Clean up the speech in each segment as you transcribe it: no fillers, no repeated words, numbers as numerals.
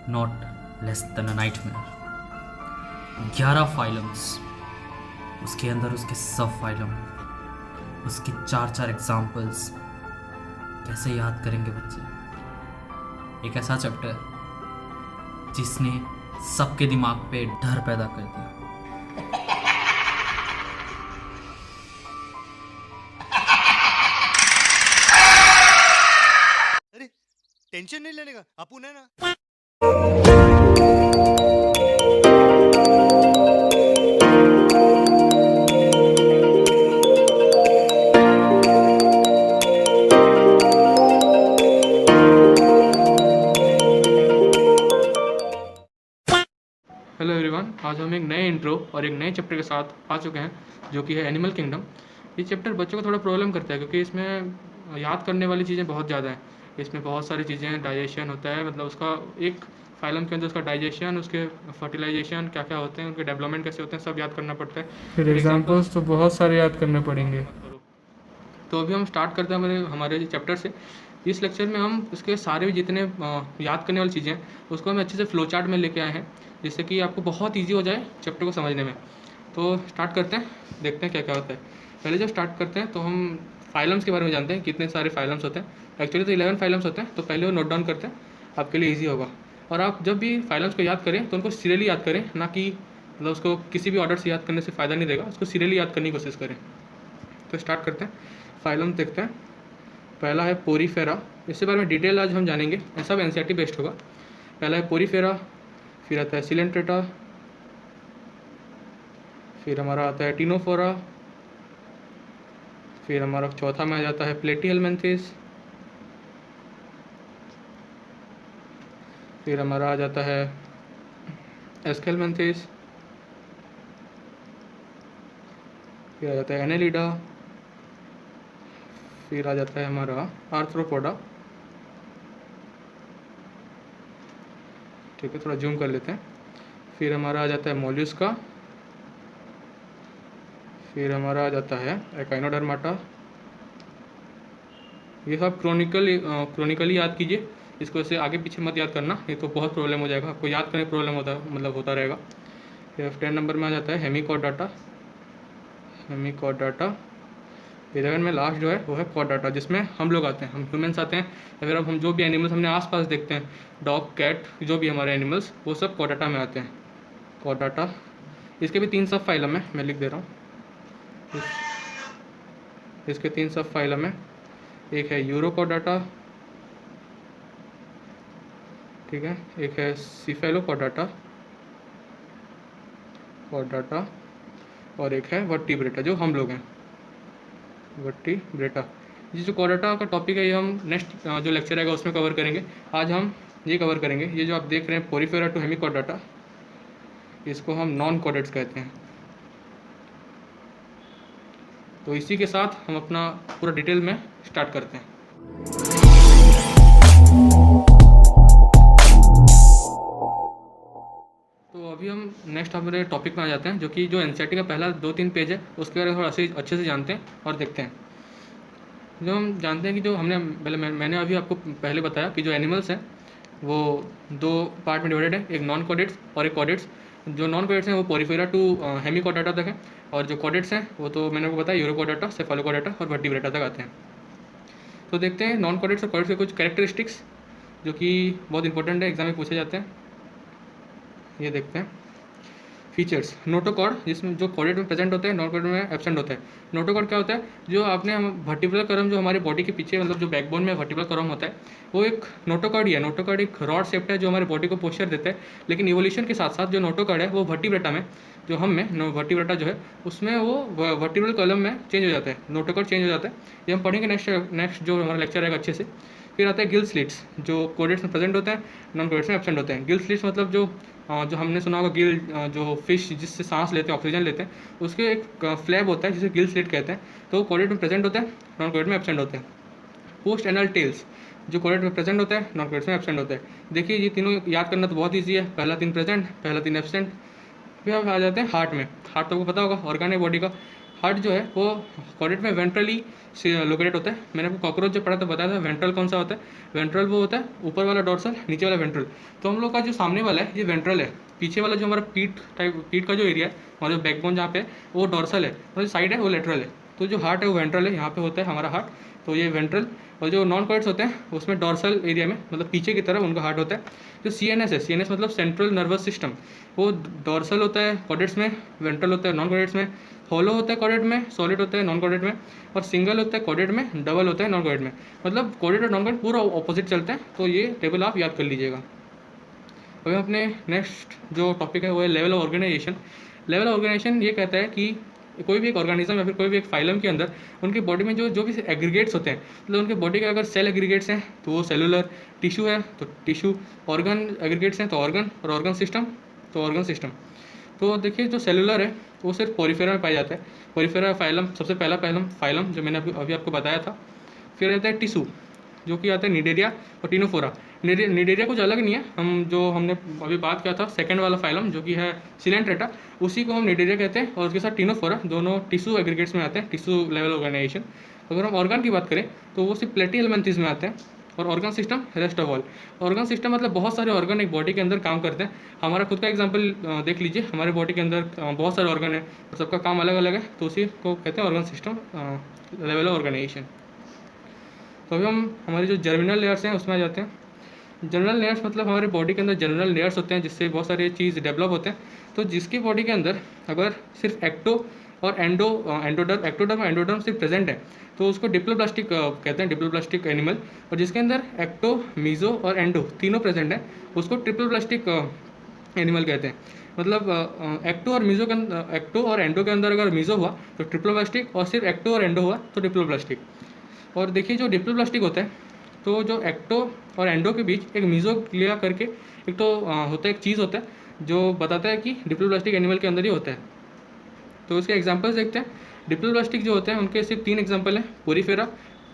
Not less than a nightmare. 11 phylums, उसके अंदर उसके सब फाइलम, उसकी चार चार एग्जाम्पल्स। कैसे याद करेंगे बच्चे एक ऐसा चैप्टर जिसने सबके दिमाग पे डर पैदा कर दिया। अरे टेंशन नहीं लेने का, अपन है ना। हेलो एवरीवन, आज हम एक नए इंट्रो और एक नए चैप्टर के साथ आ चुके हैं जो कि है एनिमल किंगडम। ये चैप्टर बच्चों को थोड़ा प्रॉब्लम करता है क्योंकि इसमें याद करने वाली चीज़ें बहुत ज़्यादा हैं। इसमें बहुत सारी चीज़ें, डाइजेशन होता है, मतलब उसका एक फाइलम के अंदर उसका डाइजेशन, उसके फर्टिलाइजेशन क्या क्या होते हैं, उनके डेवलपमेंट कैसे होते हैं, सब याद करना पड़ता है। फिर एग्जांपल्स तो बहुत सारे याद करने पड़ेंगे। तो अभी हम स्टार्ट करते हैं हमारे चैप्टर से। इस लेक्चर में हम उसके सारे भी जितने याद करने वाली चीज़ें हैं उसको हम अच्छे से फ्लो चार्ट में लेके आए हैं, जिससे कि आपको बहुत इजी हो जाए चैप्टर को समझने में। तो स्टार्ट करते हैं, देखते हैं क्या क्या होता है। पहले जब स्टार्ट करते हैं तो हम फाइलम्स के बारे में जानते हैं, कितने सारे फाइलम्स होते हैं। एक्चुअली तो 11 फाइलम्स होते हैं, तो पहले वो नोट डाउन करते हैं, आपके लिए ईजी होगा। और आप जब भी फाइलम्स को याद करें तो उनको सीरियली याद करें, ना कि मतलब उसको किसी भी ऑर्डर से याद करने से फ़ायदा नहीं देगा, उसको सीरियली याद करने की कोशिश करें। तो स्टार्ट करते हैं, फाइलम देखते हैं। पहला है पोरीफेरा। इसके बारे में डिटेल आज हम जानेंगे, ये सब एनसीईआरटी बेस्ड होगा। पहला है पोरीफेरा, फिर आता है सिलेंट्रेटा, फिर हमारा आता है टिनोफोरा, फिर हमारा चौथा में आ जाता है प्लेटीहेलमिन्थेस, फिर हमारा आ जाता है एस्केलमिन्थेस, फिर आ जाता है एनेलिडा, फिर आ जाता है हमारा आर्थ्रोपोडा। ठीक है, थोड़ा जूम कर लेते हैं। फिर हमारा आ जाता है मोल्यूस्का, फिर हमारा आ जाता है एकाइनोडर्माटा। ये सब क्रोनिकली याद कीजिए, इसको ऐसे आगे पीछे मत याद करना, ये तो बहुत प्रॉब्लम हो जाएगा आपको, याद करने प्रॉब्लम होता रहेगा। फिर 10 नंबर में आ जाता है हेमिकॉर्डाटा। 11 में लास्ट जो है वो है कॉर्डाटा, जिसमें हम लोग आते हैं, हम ह्यूमंस आते हैं, या फिर अब हम जो भी एनिमल्स हमने आसपास देखते हैं, डॉग, कैट, जो भी हमारे एनिमल्स, वो सब कॉर्डाटा में आते हैं। कॉर्डाटा, इसके भी 3 सब फाइलम है, मैं लिख दे रहा हूँ। इसके 3 सब फाइलम है। एक है यूरोकॉर्डाटा, ठीक है, एक है सिफेलोकॉर्डाटा कॉर्डाटा, और एक है वर्टिब्रेटा, जो हम लोग हैं, वर्टिब्रेटा। ये जो कॉर्डाटा का टॉपिक है ये हम नेक्स्ट जो लेक्चर आएगा उसमें कवर करेंगे। आज हम ये कवर करेंगे, ये जो आप देख रहे हैं पोरीफेरा टू हेमिकॉर्डाटा, इसको हम नॉन कॉर्डेट्स कहते हैं। तो इसी के साथ हम अपना पूरा डिटेल में स्टार्ट करते हैं। तो अभी हम नेक्स्ट हमारे टॉपिक में आ जाते हैं, जो कि जो एनसीईआरटी का पहला 2-3 पेज है उसके बारे में थोड़ा अच्छे से जानते हैं और देखते हैं। जो हम जानते हैं कि जो हमने पहले मैंने अभी आपको पहले बताया कि जो एनिमल्स हैं वो 2 पार्ट में डिवाइडेड है, एक नॉन कॉर्डेट्स और एक कॉर्डेट्स। जो नॉन कॉर्डेट्स हैं वो पोरीफेरा टू हेमिकॉर्डाटा तक है, और जो कॉर्डेट्स हैं वो तो मैंने आपको बताया यूरोकॉर्डाटा, सेफालोकॉर्डाटा और वर्टिब्रेटा तक आते हैं। तो देखते हैं नॉन कॉर्डेट्स और कॉर्डेट्स के कुछ कैरेक्टरिस्टिक्स जो कि बहुत इंपॉर्टेंट है, एग्जाम में पूछे जाते हैं। ये देखते हैं फीचर्स। नोटोकॉर्ड, जिसमें जो कॉर्डेट में प्रेजेंट होते हैं, नॉन कॉर्डेट में एब्सेंट होता है। नोटोकॉर्ड क्या होता है, जो आपने हम वर्टिब्रल कॉलम जो हमारे बॉडी के पीछे, मतलब जो बैकबोन में वर्टिब्रल कॉलम होता है, वो एक नोटोकॉर्ड ही है। नोटोकॉर्ड एक रॉड शेप्ड है जो हमारे बॉडी को पोस्चर देता है, लेकिन इवोल्यूशन के साथ साथ जो नोटोकॉर्ड है वो वर्टिब्रेटा में, जो हम में वर्टिब्रेटा जो है उसमें वो वर्टिब्रल कॉलम में चेंज हो जाता है, नोटोकॉर्ड चेंज हो जाता है। ये हम पढ़ेंगे नेक्स्ट जो हमारा लेक्चर आएगा अच्छे से। फिर आता है गिल स्लिट्स, जो कोडेट्स में प्रेजेंट होते हैं, नॉन कोडेट्स में एब्सेंट होते हैं। गिल स्लिट्स मतलब जो हमने सुना होगा, गिल जो फिश जिससे सांस लेते हैं, ऑक्सीजन लेते हैं, उसके एक फ्लैप होता है जिसे गिल स्लिट कहते हैं। तो कोडेट में प्रेजेंट होता है, नॉन कोडेट में एब्सेंट होते हैं। पोस्ट एनल टेल्स, जो कोडेट में प्रेजेंट होता है, नॉन कोडेट में एब्सेंट होता है। देखिए ये तीनों याद करना तो बहुत ईजी है, पहला 3 प्रेजेंट, पहला 3 एब्सेंट। फिर अब आ जाते हैं हार्ट में। हार्ट तो आपको पता होगा, ऑर्गन है बॉडी का। हार्ट जो है वो कॉर्डेट में वेंट्रली से लोकेटेड होता है। मैंने आपको कॉकरोच जब पढ़ा तो बताया था वेंट्रल कौन सा होता है। वेंट्रल वो होता है ऊपर वाला डोर्सल, नीचे वाला वेंट्रल। तो हम लोग का जो सामने वाला है ये वेंट्रल है, पीछे वाला जो हमारा पीठ का जो एरिया है और जो बैकबोन जहाँ पे है वो डोर्सल है, और जो साइड है वो लेटरल है। तो जो हार्ट है वो वेंट्रल है, यहाँ पे होता है हमारा हार्ट, तो ये वेंट्रल। और जो नॉन कॉर्डेट्स होते हैं उसमें डोर्सल एरिया में मतलब पीछे की तरफ उनका हार्ट होता है। जो CNS है, CNS मतलब सेंट्रल नर्वस सिस्टम, वो डोर्सल होता है कॉर्डेट्स में, वेंट्रल होता है नॉन कॉर्डेट्स में, हॉलो होता है कॉर्डेट में, सॉलिड होता है नॉन कॉर्डेट में, और सिंगल होता है कॉर्डेट में, डबल होता है नॉन कॉर्डेट में। मतलब कॉर्डेट और नॉन कॉर्डेट पूरा ऑपोजिट चलते हैं। तो ये टेबल आप याद कर लीजिएगा। अभी अपने नेक्स्ट जो टॉपिक है वो है level of organisation. Level of organisation ये कहता है कि कोई भी एक ऑर्गेनिज्म या फिर कोई भी एक फाइलम के अंदर उनकी बॉडी में जो भी एग्रीगेट्स होते हैं, मतलब उनके बॉडी के अगर सेल एग्रीगेट्स हैं तो वो सेलुलर, टिश्यू है तो टिश्यू, ऑर्गन एग्रीगेट्स हैं तो ऑर्गन, और ऑर्गन सिस्टम तो ऑर्गन सिस्टम। तो देखिए जो सेलुलर है वो सिर्फ पोरिफेरा में पाया जाता है। पोरिफेरा फाइलम सबसे पहला फाइलम जो मैंने अभी आपको बताया था। फिर आता है टिश्यू जो कि आता है निडेरिया और टिनोफोरा। निडेरिया कुछ अलग नहीं है, हमने अभी बात किया था सेकंड वाला फाइलम जो कि है सिलेंट्रेटा, उसी को हम निडेरिया कहते हैं। और उसके साथ टिनोफोरा, दोनों टिश्यू एग्रीगेट्स में आते हैं, टिश्यू लेवल ऑर्गेनाइजेशन। अगर हम ऑर्गन की बात करें तो वो सिर्फ प्लेटिहेल्मिन्थेस में आते हैं। और organ system rest of all. Organ system मतलब बहुत सारे ऑर्गन एक बॉडी के अंदर काम करते हैं। हमारा खुद का एग्जांपल देख लीजिए, हमारे बॉडी के अंदर बहुत सारे ऑर्गन है और सबका काम अलग अलग है, तो उसी को कहते हैं organ system level of organisation. तो अभी हम हमारे जो जर्मिनल लेयर्स हैं उसमें आ जाते हैं। जनरल लेयर्स मतलब हमारे बॉडी के अंदर जनरल लेयर्स होते हैं जिससे बहुत सारे चीज़ डेवलप होते हैं। तो जिसकी बॉडी के अंदर अगर सिर्फ एक्टो और एक्टोडर्म और एंडोडर्म सिर्फ प्रेजेंट है तो उसको डिप्लोब्लास्टिक कहते हैं, डिप्लोब्लास्टिक एनिमल। और जिसके अंदर एक्टो, मीजो और एंडो तीनों प्रेजेंट है उसको ट्रिपलब्लास्टिक एनिमल कहते हैं। मतलब एक्टो और एंडो के अंदर अगर मीजो हुआ तो ट्रिपलोब्लास्टिक, और सिर्फ एक्टो और एंडो हुआ तो डिप्लोब्लास्टिक। और देखिए जो डिप्लोब्लास्टिक होता है तो जो एक्टो और एंडो के बीच एक मीजोग्लिया करके एक तो होता है, एक चीज़ होता है जो बताता है कि डिप्लोब्लास्टिक एनिमल के अंदर ही होता है। तो उसके एग्जांपल्स देखते हैं। डिप्लोब्लास्टिक जो होते हैं उनके सिर्फ 3 एग्जांपल हैं, पोरिफेरा,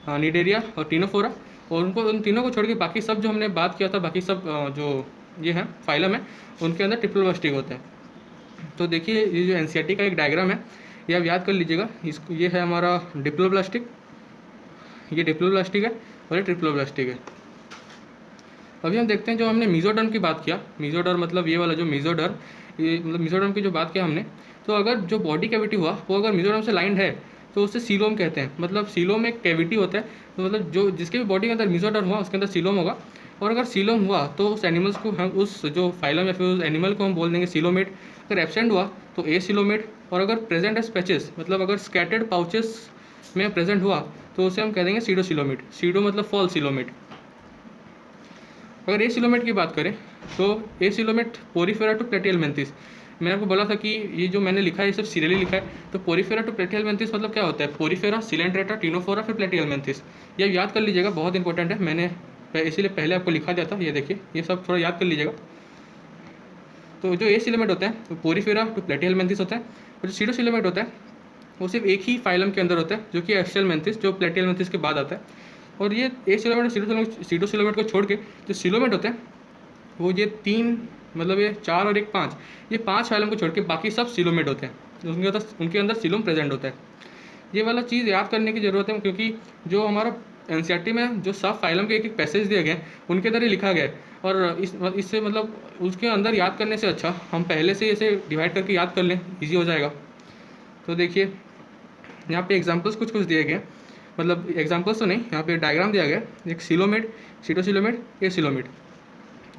निडेरिया और टिनोफोरा। और उन तीनों को छोड़ के बाकी सब जो हमने बात किया था, बाकी सब जो ये हैं फाइलम है उनके अंदर डिप्लोब्लास्टिक होते हैं। तो देखिए ये जो NCERT का एक डायग्राम है ये आप याद कर लीजिएगा। इसको ये है हमारा डिप्लोब्लास्टिक, ये डिप्लोब्लास्टिक है और ये ट्रिप्लोब्लास्टिक है। अभी हम देखते हैं जो हमने मीजोडर्म की बात किया, मीजोडर्म मतलब ये वाला जो मीजोडर्म, ये मतलब मीजोडर्म की जो बात किया हमने, तो अगर जो बॉडी कैविटी हुआ वो अगर मीजोडर्म से लाइंड है तो उससे सीलोम कहते हैं। मतलब सीलोम एक कैविटी होता है, तो मतलब जो जिसके भी बॉडी के अंदर मीजोडर्म हुआ उसके अंदर सीलोम होगा। और अगर सीलोम हुआ तो उस एनिमल्स को हम, उस जो फाइलम या फिर उस एनिमल को हम बोल देंगे सीलोमेट। अगर एब्सेंट हुआ तो एसीलोमेट। और अगर प्रेजेंट एज पैचेस मतलब अगर स्कैटर्ड पाउचेस में प्रेजेंट हुआ तो उसे हम कह देंगे सीडोसिलोमेट। सीडो मतलब फॉल सिलोमेट। अगर एसिलोमेट की बात करें तो एसिलोमेट पोरिफेरा टू प्लेटिहेल्मिन्थेस। मैंने आपको बोला था कि ये जो मैंने लिखा है ये सब सीरियली लिखा है। तो पोरिफेरा टू प्लेटिहेल्मिन्थेस मतलब क्या होता है, पोरिफेरा, सिलेंट्रेटा, टिनोफोरा फिर प्लेटिहेल्मिन्थेस। ये याद कर लीजिएगा, बहुत इंपॉर्टेंट है। मैंने इसीलिए पहले आपको लिखा दिया था, ये देखिए ये सब थोड़ा याद कर लीजिएगा। तो जो एसिलोमेट होता है वो पोरिफेरा टू प्लेटिहेल्मिन्थेस होता है। और जो सीडोसिलोमेट होता है वो सिर्फ एक ही फाइलम के अंदर होता है जो कि एक्सियलमेंथिस, जो प्लेटिहेल्मिन्थेस के बाद आता है। और ये एसिलोमेट और सीडोसिलोमेट को छोड़ के जो सिलोमेट होते हैं वो ये 3 मतलब ये 4 और 1 5, ये 5 फाइलम को छोड़ के बाकी सब सिलोमेट होते हैं। उनके अंदर सिलोम प्रेजेंट होता है। ये वाला चीज़ याद करने की ज़रूरत है क्योंकि जो हमारा NCERT में जो सब फाइलम के एक पैसेज दिए गए उनके अंदर ही लिखा गया है। और इससे मतलब उसके अंदर याद करने से अच्छा हम पहले से इसे डिवाइड करके याद कर लें, ईजी हो जाएगा। तो देखिए यहाँ पे एग्जांपल्स कुछ दिए गए, मतलब एग्जांपल्स तो नहीं, यहाँ पे डायग्राम दिया गया, एक सिलोमेट, सीडोसिलोमेट, एसिलोमेट।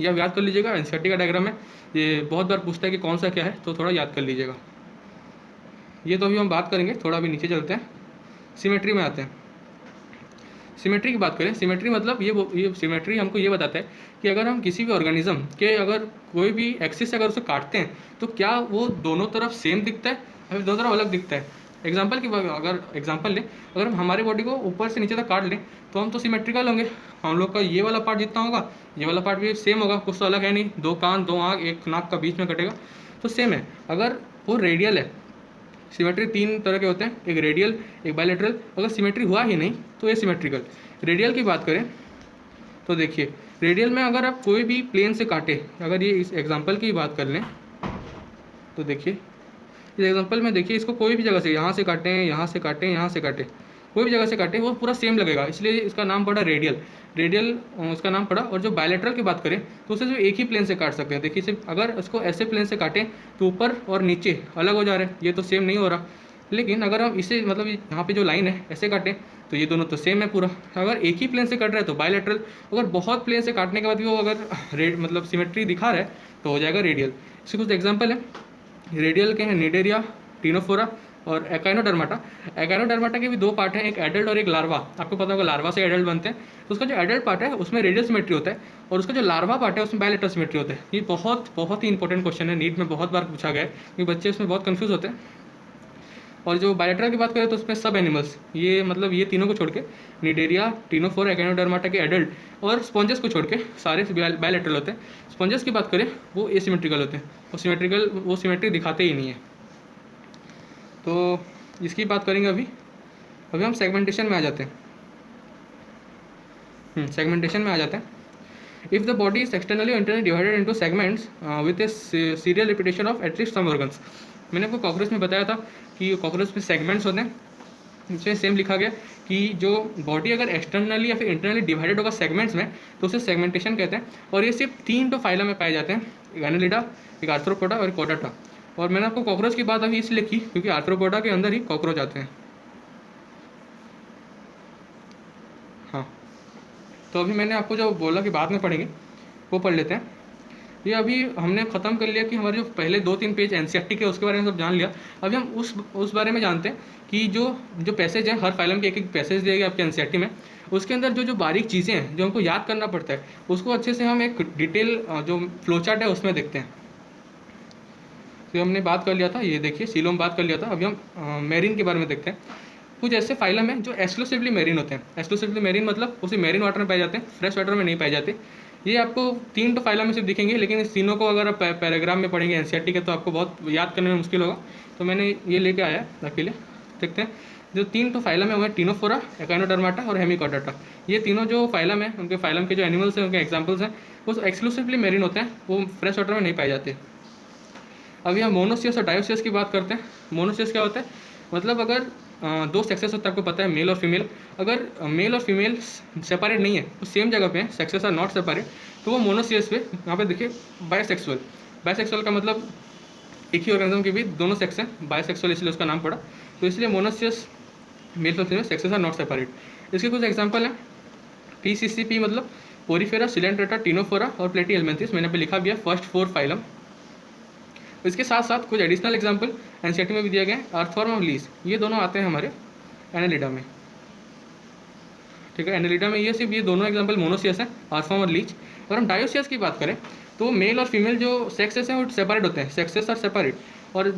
ये आप याद कर लीजिएगा, NCERT का डायग्राम है। ये बहुत बार पूछता है कि कौन सा क्या है, तो थोड़ा याद कर लीजिएगा। ये तो अभी हम बात करेंगे, थोड़ा अभी नीचे चलते हैं, सिमेट्री में आते हैं। सिमेट्री की बात करें, सिमेट्री मतलब ये सिमेट्री हमको ये बताता है कि अगर हम किसी भी ऑर्गेनिज्म के अगर कोई भी एक्सिस अगर उसे काटते हैं तो क्या वो दोनों तरफ सेम दिखता है या फिर दोनों तरफ अलग दिखता है। अगर एग्जांपल लें, अगर हम हमारी बॉडी को ऊपर से नीचे तक काट लें तो हम तो सिमेट्रिकल होंगे। हम लोग का ये वाला पार्ट जितना होगा ये वाला पार्ट भी सेम होगा, कुछ तो अलग है नहीं, 2 कान 2 आँख 1 नाक का बीच में कटेगा तो सेम है। अगर वो रेडियल है, सिमेट्री 3 तरह के होते हैं, एक रेडियल, एक बायलैटरल। अगर सिमेट्री हुआ ही नहीं तो ये सिमेट्रिकल। रेडियल की बात करें तो देखिए रेडियल में अगर आप कोई भी प्लेन से काटे, अगर ये इस एग्जांपल की बात कर लें तो देखिए इस एग्जांपल में देखिए, इसको कोई भी जगह से, यहाँ से काटें, यहाँ से काटें, यहाँ से काटें, कोई भी जगह से काटें, वो पूरा सेम लगेगा, इसलिए इसका नाम पड़ा रेडियल। रेडियल उसका नाम पड़ा। और जो बायलैटरल की बात करें तो उसे जो एक ही प्लेन से काट सकते हैं। देखिए सिर्फ अगर इसको ऐसे प्लेन से काटें तो ऊपर और नीचे अलग हो जा रहे हैं, ये तो सेम नहीं हो रहा। लेकिन अगर हम इसे मतलब यहाँ पे जो लाइन है ऐसे काटें तो ये दोनों तो सेम है पूरा। अगर एक ही प्लेन से कट रहा है तो बायलैटरल। अगर बहुत प्लेन से काटने के बाद भी वो अगर रेड मतलब सिमेट्री दिखा रहा है तो हो जाएगा रेडियल। इसके कुछ एग्जाम्पल है रेडियल के हैं, निडेरिया, टिनोफोरा और एकाइनोडर्माटा। एकाइनोडर्माटा के भी दो पार्ट हैं, एक एडल्ट और एक लार्वा। आपको पता होगा लार्वा से एडल्ट बनते हैं, तो उसका जो एडल्ट पार्ट है उसमें रेडियल सिमेट्री होता है और उसका जो लार्वा पार्ट है उसमें बायलैटरल सिमेट्री होता है। ये बहुत ही इंपॉर्टेंट क्वेश्चन है, नीट में बहुत बार पूछा गया है क्योंकि बच्चे इसमें बहुत कन्फ्यूज होते हैं। और जो बायलैटरल की बात करें तो उसमें सब एनिमल्स, ये मतलब ये तीनों को छोड़ के, निडेरिया, टिनोफोरा, एकाइनोडर्माटा के एडल्ट और स्पॉन्जेस को छोड़ के सारे बायलैटरल होते हैं। स्पॉन्जेस की बात करें वो एसिमेट्रिकल होते हैं, वो सिमेट्री दिखाते ही नहीं है। तो इसकी बात करेंगे अभी हम सेगमेंटेशन में आ जाते हैं। सेगमेंटेशन में आ जाते हैं। If the body is externally और internally divided into segments with a serial repetition of at least some organs. मैंने आपको कॉकरोच में बताया था कि कॉकरोच में सेगमेंट्स होते हैं। इसमें सेम लिखा गया कि जो बॉडी अगर एक्सटर्नली या फिर इंटरनली डिवाइडेड होगा सेगमेंट्स में तो उसे सेगमेंटेशन कहते हैं। और ये सिर्फ 3 फाइलम में पाए जाते हैं, एक एनालिडा, एक आर्थ्रोपोडा और एक कोडाटा। और मैंने आपको कॉकरोच की बात अभी इसलिए की क्योंकि आर्थ्रोपोडा के अंदर ही कॉकरोच आते हैं। हाँ, तो अभी मैंने आपको जो बोला कि बाद में पढ़ेंगे वो पढ़ लेते हैं। ये अभी हमने ख़त्म कर लिया कि हमारे जो पहले 2-3 पेज एनसीईआरटी के उसके बारे में सब जान लिया। अभी हम उस बारे में जानते हैं कि जो पैसेज है, हर फाइलम के एक पैसेज दिया गया आपके एनसीईआरटी में, उसके अंदर जो बारीक चीज़ें हैं जो हमको याद करना पड़ता है उसको अच्छे से हम एक डिटेल जो फ्लो चार्ट है उसमें देखते हैं। तो हमने बात कर लिया था, ये देखिए सीलोम बात कर लिया था। अभी हम मेरीन के बारे में देखते हैं। कुछ ऐसे फाइलम हैं जो एक्सक्लूसिवली मेरीन होते हैं। एक्सक्लूसिवली मेरीन मतलब उसे मेरीन वाटर में पाए जाते हैं, फ्रेश वाटर में नहीं पाए जाते। ये आपको 3 फाइलम में सिर्फ दिखेंगे, लेकिन इस तीनों को अगर आप पैराग्राफ में पढ़ेंगे एनसीईआरटी के तो आपको बहुत याद करने में मुश्किल होगा। तो मैंने ये लेके आया अकेले। देखते हैं जो 3 फाइलम है वो है टिनोफोरा, एकाइनोडर्माटा और हेमिकोडाटा। ये तीनों जो फाइलम है उनके फाइलम के जो एनिमल्स हैं उनके एग्जाम्पल्स हैं, वो एक्सक्लूसिवली मेरीन होते हैं, वो फ्रेश वाटर में नहीं पाए जाते। अभी हम मोनोसियस और डायोसियस की बात करते हैं। मोनोसियस क्या होता है, मतलब अगर 2 सेक्सेस होता है, आपको पता है मेल और फीमेल। अगर मेल और फीमेल सेपरेट नहीं है, वो सेम जगह पे हैं, सेक्सेस आर नॉट सेपरेट, तो वो मोनोसियस पे। यहाँ पे देखिए बायसेक्सुअल, बायसेक्सुअल का मतलब एक ही ऑर्गेनिज्म के भी दोनों सेक्स हैं, बायसेक्सुअल इसलिए उसका नाम पड़ा। तो इसलिए मोनोसियस मेल और female sexes are not separate. इसके कुछ एग्जाम्पल हैं। PCCP मतलब पोरीफेरा, सिलेंट्रेटा, टिनोफोरा और प्लेटीहेल्मिन्थेस। मैंने पे लिखा भी है फर्स्ट 4 फाइलम। इसके साथ साथ कुछ एडिशनल एग्जाम्पल एनसीईआरटी में भी दिया गया है। अर्थवर्म और लीस, ये दोनों आते हैं हमारे एनालिडा में। ठीक है, एनालिडा में ये सिर्फ ये दोनों एग्जाम्पल मोनोसियस हैं, अर्थवर्म और लीच। अगर हम डायोसियस की बात करें तो मेल और फीमेल जो सेक्सेस हैं वो सेपरेट होते हैं, सेक्सेस आर सेपरेट। और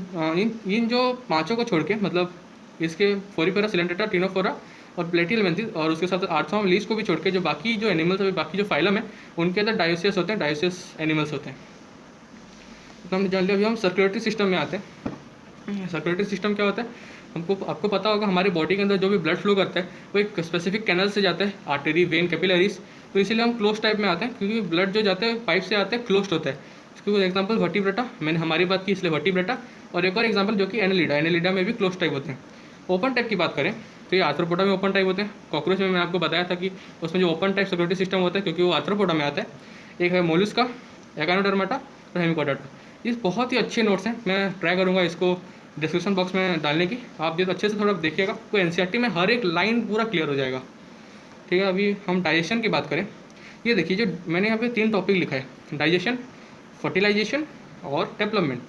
इन जो 5 को छोड़ के, मतलब इसके पोरीफेरा, सिलेंट्रेटा, टिनोफोरा और प्लेटीहेल्मिन्थेस और उसके साथ अर्थवर्म, लीस को भी छोड़ के जो बाकी जो एनिमल्स है, बाकी जो फाइलम है उनके अंदर डायोसियस होते हैं, डायोसियस एनिमल्स होते हैं। तो हमने जान लिया। अभी हम सर्कुलेटरी सिस्टम में आते हैं। सर्कुलेटरी सिस्टम क्या होता है, आपको पता होगा हमारे बॉडी के अंदर जो भी ब्लड फ्लो करता है वो एक स्पेसिफिक कैनल से जाता है, आर्टरी, वेन, कैपिलरीज। तो इसीलिए हम क्लोज टाइप में आते हैं क्योंकि ब्लड जो जाते हैं पाइप से आते हैं, क्लोज होता है। इसके कुछ एग्जाम्पल वर्टिब्रेटा, मैंने हमारी बात की इसलिए वर्टिब्रेटा। और एक और एग्जाम्पल जो कि एनालिडा, एनालिडा में भी क्लोज टाइप होते हैं। ओपन टाइप की बात करें तो ये आर्थ्रोपोडा में ओपन टाइप होते हैं। कॉकरोच में मैंने आपको बताया था कि उसमें जो ओपन टाइप सिक्योरिटी सिस्टम होता है क्योंकि वो आर्थ्रोपोडा में आता है। एक है मोलस्का, एकाइनोडर्माटा और हेमिकोडाटा। ये बहुत ही अच्छे नोट्स हैं, मैं ट्राई करूँगा इसको डिस्क्रिप्शन बॉक्स में डालने की। आप जो अच्छे से थोड़ा देखिएगा तो एनसीईआरटी में हर एक लाइन पूरा क्लियर हो जाएगा। ठीक है, अभी हम डाइजेशन की बात करें। ये देखिए जो मैंने यहाँ पे 3 टॉपिक लिखा है, डाइजेशन, फर्टिलाइजेशन और डेवलपमेंट।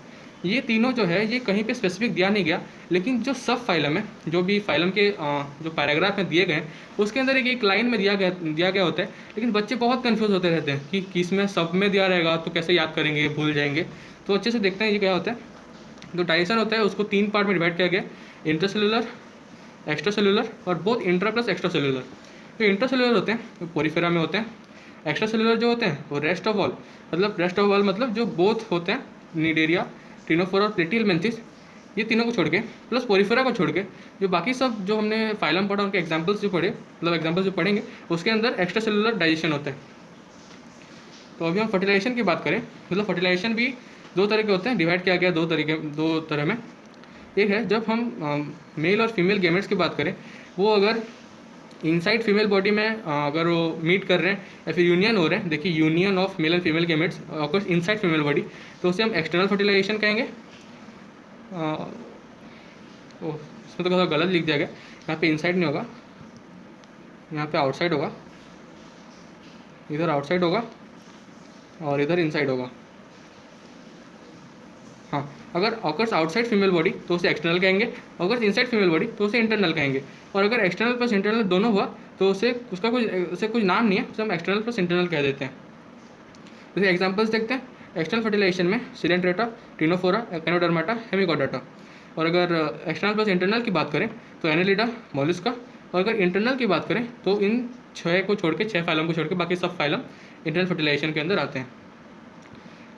ये तीनों जो है ये कहीं पे स्पेसिफिक दिया नहीं गया, लेकिन जो सब फाइलम है, जो भी फाइलम के जो पैराग्राफ में दिए गए हैं उसके अंदर एक लाइन में दिया गया होता है। लेकिन बच्चे बहुत कन्फ्यूज होते रहते हैं कि किस में, सब में दिया रहेगा तो कैसे याद करेंगे, भूल जाएंगे। तो अच्छे से देखते हैं ये क्या होता है। जो डाइजेशन होता है उसको 3 पार्ट में डिवाइड किया गया, इंटरसेलुलर, एक्स्ट्रासेलुलर और बोथ इंट्रा प्लस एक्स्ट्रासेलुलर। जो इंटरसेलुलर होते हैं वो पोरीफेरा में होते हैं। एक्स्ट्रासेलुलर जो होते हैं वो रेस्ट ऑफ ऑल, मतलब जो बोथ होते हैं, निडेरिया, टिनोफोरा और प्लेटीहेल्मिन्थेस, ये तीनों को छोड़ के प्लस पोरीफेरा को छोड़ के जो बाकी सब जो हमने फाइलम पढ़ा उनके एग्जाम्पल्स जो पढ़े, मतलब एग्जाम्पल्स जो पढ़ेंगे उसके अंदर एक्स्ट्रासेलुलर डाइजेशन होता है। तो अभी हम फर्टिलाइजेशन की बात करें, मतलब फर्टिलाइजेशन भी 2 तरह के होते हैं, डिवाइड किया गया 2 तरह में। एक है जब हम मेल और फीमेल गेमेट्स की बात करें, वो अगर इनसाइड फीमेल बॉडी में अगर वो मीट कर रहे हैं या फिर यूनियन हो रहे हैं, देखिए union of male and female gametes of course inside female body, तो उसे हम एक्सटर्नल फर्टिलाइजेशन कहेंगे। इसमें तो थोड़ा गलत लिख दिया गया, यहाँ पे इनसाइड नहीं होगा, यहाँ पे आउटसाइड होगा, इधर आउटसाइड होगा और इधर इनसाइड होगा। हाँ, अगर ऑकर्स आउटसाइड फीमेल बॉडी तो उसे एक्सटर्नल कहेंगे, अगर इनसाइड फीमेल बॉडी तो उसे इंटरनल कहेंगे, और अगर एक्सटर्नल प्लस इंटरनल दोनों हुआ तो उसे कुछ नाम नहीं है, उसे हम एक्सटर्नल प्लस इंटरनल कह देते हैं। जैसे एग्जांपल्स देखते हैं, एक्सटर्नल फर्टिलाइजेशन में सिलेंट्रेटा, टिनोफोरा, एकाइनोडर्माटा, हेमिकोडाटा। और अगर एक्सटर्नल प्लस इंटरनल की बात करें तो एनेलिडा, मोलस्का। और अगर इंटरनल की बात करें तो इन 6 को छोड़ के, 6 फाइलम को छोड़ के बाकी सब फाइलम इंटरनल फर्टिलाइजेशन के अंदर आते हैं।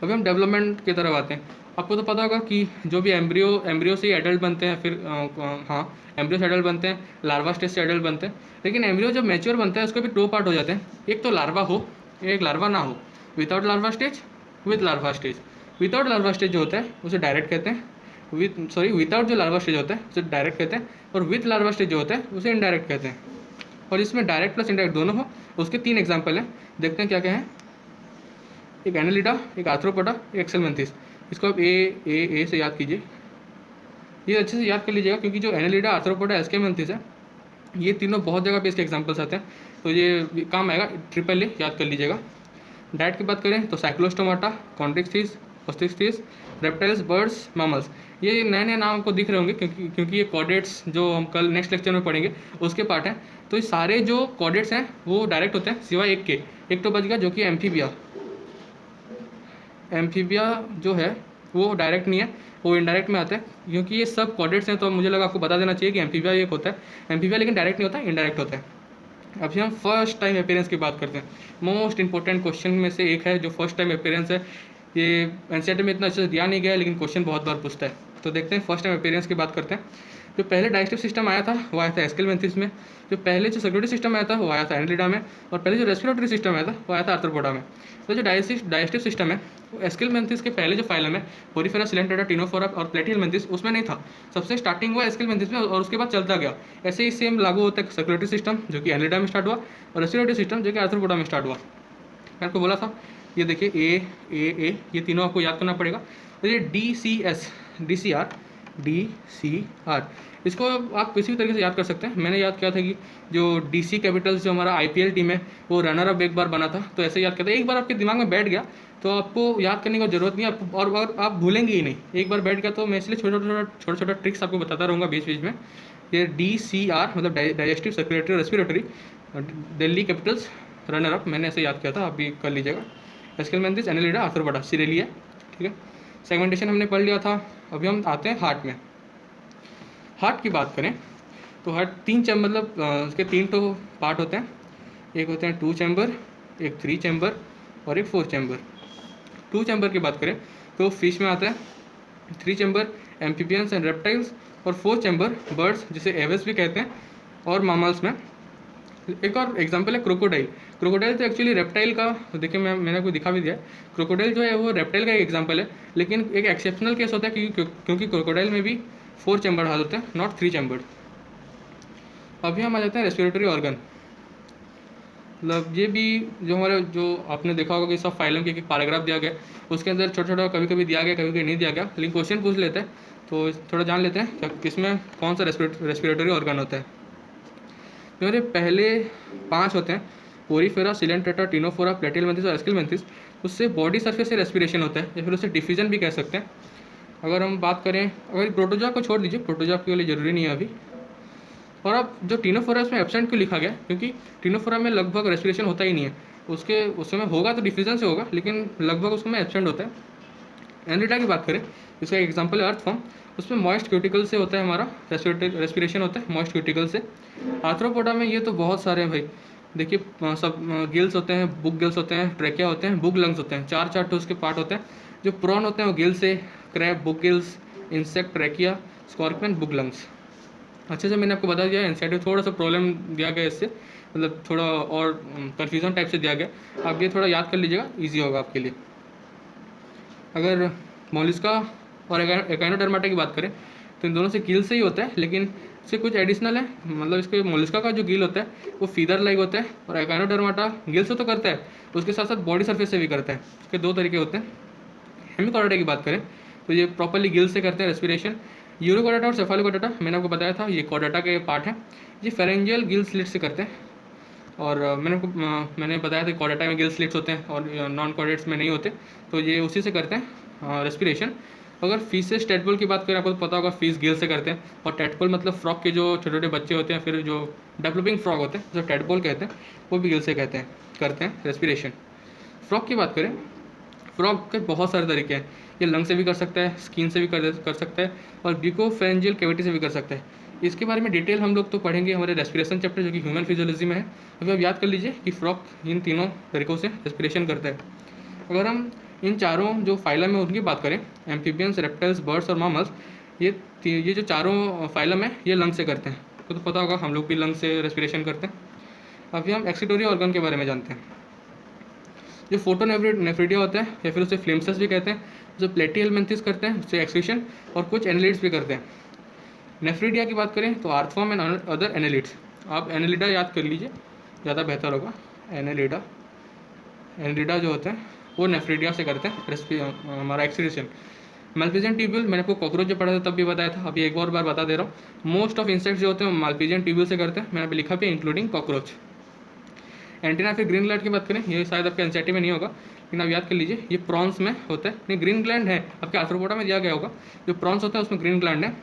अभी हम डेवलपमेंट की तरफ आते हैं। आपको तो पता होगा कि जो भी एम्ब्रियो से एडल्ट बनते हैं, फिर एम्ब्रियो से एडल्ट बनते हैं, लार्वा स्टेज से एडल्ट बनते हैं। लेकिन एम्ब्रियो जब मैच्योर बनता है उसके भी 2 पार्ट हो जाते हैं, एक तो लार्वा हो, एक लार्वा ना हो, without larva stage, with larva stage. Without larva stage जो होता है उसे डायरेक्ट कहते हैं, विदाउट जो लार्वा स्टेज होता है उसे डायरेक्ट कहते हैं, और विद लार्वा स्टेज जो होता है उसे इनडायरेक्ट कहते हैं। और इसमें डायरेक्ट प्लस इनडायरेक्ट दोनों हो, उसके 3 एग्जाम्पल हैं, देखते हैं क्या क्या हैं। एक एनालिडा, एक आर्थ्रोपोडा, एक एक्सेलमेंथिस। इसको आप ए से याद कीजिए, ये अच्छे से याद कर लीजिएगा, क्योंकि जो एनालिडा, आर्थ्रोपोडा, एक्सेलमेंथिस है, ये तीनों बहुत जगह पे इसके एग्जांपल्स आते हैं, तो ये काम आएगा। ट्रिपल ए याद कर लीजिएगा। डाइट की बात करें तो साइक्लोस्टोमाटा, कॉन्ड्रिक्सिस, ओस्टिक्सिस, रेप्टाइल्स, बर्ड्स, मैमल्स। ये नए नए नाम आपको दिख रहे होंगे क्योंकि ये कॉर्डेट्स जो हम कल नेक्स्ट लेक्चर में पढ़ेंगे उसके पार्ट हैं। तो ये सारे जो कॉर्डेट्स हैं वो डायरेक्ट होते हैं, सिवाय एक के। एक तो बच गया जो कि एम्फीबिया जो है वो डायरेक्ट नहीं है, वो इनडायरेक्ट में आता है, क्योंकि ये सब कॉर्डेट्स हैं। तो मुझे लगा आपको बता देना चाहिए कि एम्फीबिया एक होता है, एम्फीबिया लेकिन डायरेक्ट नहीं होता, इनडायरेक्ट होता है। अभी हम फर्स्ट टाइम अपीयरेंस की बात करते हैं। मोस्ट इंपॉर्टेंट क्वेश्चन में से एक है जो फर्स्ट टाइम अपीयरेंस है। ये एनसीईआरटी में इतना अच्छे से दिया नहीं गया है, लेकिन क्वेश्चन बहुत बार पूछता है। तो देखते हैं, फर्स्ट टाइम अपीयरेंस की बात करते हैं। जो पहले डाइजेस्टिव सिस्टम आया था वो आया था एस्केलमेंथिस में, जो पहले जो सर्कुलेटरी सिस्टम आया था वो आया था एनालिडा में, और पहले जो रेस्पिरेटरी सिस्टम आया था वो आया था आर्थ्रोपोडा में। तो जो डाइजेस्टिव सिस्टम है वो एस्केलमेंथिस के पहले जो फाइलम है पोरिफेरा, सिलेंट्रेटा, टिनोफोरा और प्लेटिहेलमेंथिस, उसमें नहीं था। सबसे स्टार्टिंग हुआ एस्केलमेंथिस में और उसके बाद चलता गया। ऐसे ही सेम लागू होता है सर्कुलेटरी सिस्टम जो कि एनालिडा में स्टार्ट हुआ, और रेस्पिरेटरी सिस्टम जो कि आर्थ्रोपोडा में स्टार्ट हुआ। मैं आपको बोला था, ये देखिए ए, ये तीनों आपको याद करना पड़ेगा। तो ये DCR, इसको आप किसी भी तरीके से याद कर सकते हैं। मैंने याद किया था कि जो DC कैपिटल्स जो हमारा IPL टीम है वो रनर अप एक बार बना था, तो ऐसे याद करते हैं। एक बार आपके दिमाग में बैठ गया तो आपको याद करने की जरूरत नहीं है, और आप भूलेंगे ही नहीं। एक बार बैठ गया तो मैं इसलिए छोटा ट्रिक्स आपको बताता रहूँगा बीच बीच में। ये DCR मतलब digestive, circulatory, respiratory, Delhi Capitals, runner up, मैंने ऐसे याद किया था, आप भी कर लीजिएगा। एस्केलमेंथिस, एनालिडा, आर्थ्रोपोडा, सिरेलिया, ठीक है। सेगमेंटेशन हमने पढ़ लिया था। अभी हम आते हैं हार्ट में। हार्ट की बात करें तो हार्ट 3 चैम्बर, मतलब उसके 3 तो पार्ट होते हैं। एक होते हैं 2 चैम्बर, एक 3 चैम्बर और एक 4 चैम्बर। 2 चैम्बर की बात करें तो फिश में आता है, 3 चैम्बर एम्फीबियंस एंड रेप्टाइल्स, और 4 चैम्बर बर्ड्स जिसे एविस भी कहते हैं, और मामल्स में। एक और एग्जांपल है क्रोकोडाइल। क्रोकोडाइल तो एक्चुअली रेप्टाइल का, देखिए मैंने आपको दिखा भी दिया है। क्रोकोडाइल जो है वो रेप्टाइल का एक एग्जांपल है, लेकिन एक एक्सेप्शनल केस होता है क्योंकि क्रोकोडाइल में भी 4 चैम्बर हाथ होते हैं, नॉट 3 चैम्बर। अभी हम आ जाते हैं रेस्पिरेटरी ऑर्गन। मतलब ये भी जो आपने देखा होगा कि सब फाइलम के एक पैराग्राफ दिया गया, उसके अंदर छोटा कभी कभी दिया गया, कभी कभी नहीं दिया गया, लेकिन क्वेश्चन पूछ लेते हैं तो थोड़ा जान लेते हैं किसमें कौन सा रेस्पिरेटरी ऑर्गन होता है। मेरे पहले 5 होते हैं, पोरीफेरा, सिलेंट्रेटा, टिनोफोरा, प्लेटिहेलमेंथिस और एस्केलमेंथिस। उससे बॉडी सरफेस से रेस्पिरेशन होता है, या फिर उससे डिफ्यूजन भी कह सकते हैं। अगर हम बात करें, अगर प्रोटोजोआ को छोड़ दीजिए, प्रोटोजोआ के लिए ज़रूरी नहीं है अभी। और अब जो टिनोफोरा इसमें एब्सेंट क्यों लिखा गया, क्योंकि टिनोफोरा में लगभग रेस्पिरेशन होता ही नहीं है। उसमें होगा तो डिफ्यूजन से होगा, लेकिन लगभग उसमें एब्सेंट होता है। एनालिडा की बात करें, इसका एग्जांपल है अर्थवॉर्म। उसमें मॉइस्ट क्यूटिकल से होता है हमारा रेस्पिरेशन होता है, मॉइस्ट क्यूटिकल से। आर्थ्रोपोडा में ये तो बहुत सारे हैं भाई, देखिए सब गिल्स होते हैं, बुक गिल्स होते हैं, ट्रैकिया होते हैं, बुक लंग्स होते हैं, 4 तो उसके पार्ट होते हैं। जो प्रॉन होते हैं वो गिल से, crab, book gills, insect, trachea, scorpion, book lungs. अच्छे से मैंने आपको बता दिया। एनसीईआरटी थोड़ा सा प्रॉब्लम दिया गया इससे, मतलब थोड़ा और कन्फ्यूजन टाइप से दिया गया। आप ये थोड़ा याद कर लीजिएगा, ईजी होगा आपके लिए। अगर मोलस्का और एकाइनोडर्माटा की बात करें तो इन दोनों से गिल से ही होता है, लेकिन इससे कुछ एडिशनल है, मतलब इसके मोलस्का का जो गिल होता है वो फीदर लाइक होता है, और एकाइनोडर्माटा गिल से तो करता है, उसके साथ साथ बॉडी सरफेस से भी करता है। इसके दो तरीके होते हैं। हेमिकोडाटा की बात करें तो ये प्रॉपरली गिल से करते हैं रेस्पिरेशन। यूरोकोडाटा और सेफालोकोडाटा मैंने आपको बताया था, ये कोडाटा के पार्ट है। ये फेरेंजियल गिल स्लिट से करते हैं, और मैंने बताया था कोडाटा में गिल स्लिट्स होते हैं और नॉन कोडेट्स में नहीं होते, तो ये उसी से करते हैं रेस्पिरेशन। अगर फीसेस टेडपोल की बात करें, आपको तो पता होगा फीस गिल से करते हैं, और टेडपोल मतलब फ्रॉग के जो छोटे छोटे बच्चे होते हैं, फिर जो डेवलपिंग फ्रॉग होते हैं जो टेडपोल कहते हैं, वो भी गिल से करते हैं रेस्पिरेशन। फ्रॉग की बात करें, फ्रॉग के बहुत सारे तरीके हैं। ये लंग से भी कर सकता है, स्किन से भी कर सकता है, और ब्यूकोफेरेंजियल कैविटी से भी कर सकता है। इसके बारे में डिटेल हम लोग तो पढ़ेंगे हमारे रेस्पिरेशन चैप्टर जो कि ह्यूमन फिजियोलॉजी में है। अभी आप याद कर लीजिए कि फ्रॉग इन तीनों तरीक़ों से रेस्पिरेशन करता है। अगर हम इन चारों जो फाइलम है उनकी बात करें, एम्फीबियंस, रेप्टाइल्स, बर्ड्स और मामल्स, ये जो चारों फाइलम है ये लंग से करते हैं। तो पता होगा हम लोग भी लंग से रेस्पिरेशन करते हैं। अभी हम एक्सिटोरी ऑर्गन के बारे में जानते हैं। जो फोटोनेफ्रिडिया होता है, या फिर उसे फ्लिम्सस भी कहते हैं, जो प्लेटिहेलमिन्थेस करते हैं उससे एक्सक्रीशन, और कुछ एनालिड्स भी करते हैं। नेफ्रिडिया की बात करें तो आर्थवर्म एंड अदर एनालिड्स। आप एनालिडा याद कर लीजिए, ज़्यादा बेहतर होगा। एनालिडा जो होते हैं वो नेफ्रिडिया से करते हैं हमारा एक्सक्रीशन। मालपीजियन ट्यूब्यूल मैंने आपको कॉकरोच जो पढ़ा था तब भी बताया था, अभी एक और बार बता दे रहा हूँ। मोस्ट ऑफ इंसेक्ट्स जो होते हैं मालपीजियन ट्यूब्यूल से करते हैं, मैंने अभी लिखा भी इंक्लूडिंग कॉकरोच। एंटीना फिर ग्रीन ग्लैंड की बात करें, ये शायद आपके एनसीईआरटी में नहीं होगा, लेकिन आप याद कर लीजिए ये प्रॉन्स में होता है। नहीं, ग्रीन ग्लैंड है, आपके आर्थ्रोपोडा में दिया गया होगा। जो प्रॉन्स होता है उसमें ग्रीन ग्लैंड है,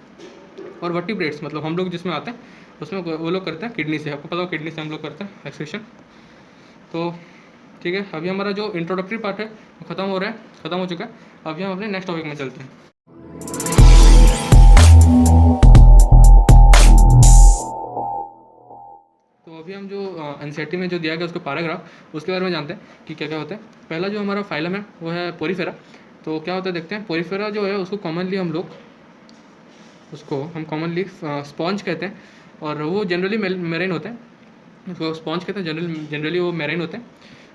और वर्टिब्रेट्स मतलब हम लोग जिसमें आते हैं उसमें वो लोग करते हैं किडनी से। आपको पता हो किडनी से हम लोग करते हैं एक्सक्रीशन। तो ठीक है, अभी हमारा जो इंट्रोडक्टरी पार्ट है वो ख़त्म हो चुका है। अभी हम अपने नेक्स्ट टॉपिक में चलते हैं। तो अभी हम जो एनसीईआरटी में जो दिया गया उसको पैराग्राफ, उसके बारे में जानते हैं कि क्या क्या होता है। पहला जो हमारा फाइलम है वो है पोरीफेरा। तो क्या होता है देखते हैं। पोरीफेरा जो है उसको कॉमनली स्पॉन्ज कहते हैं, और वो जनरली मेराइन होते हैं। उसको स्पॉन्ज कहते हैं, जनरली वो मेराइन होते हैं।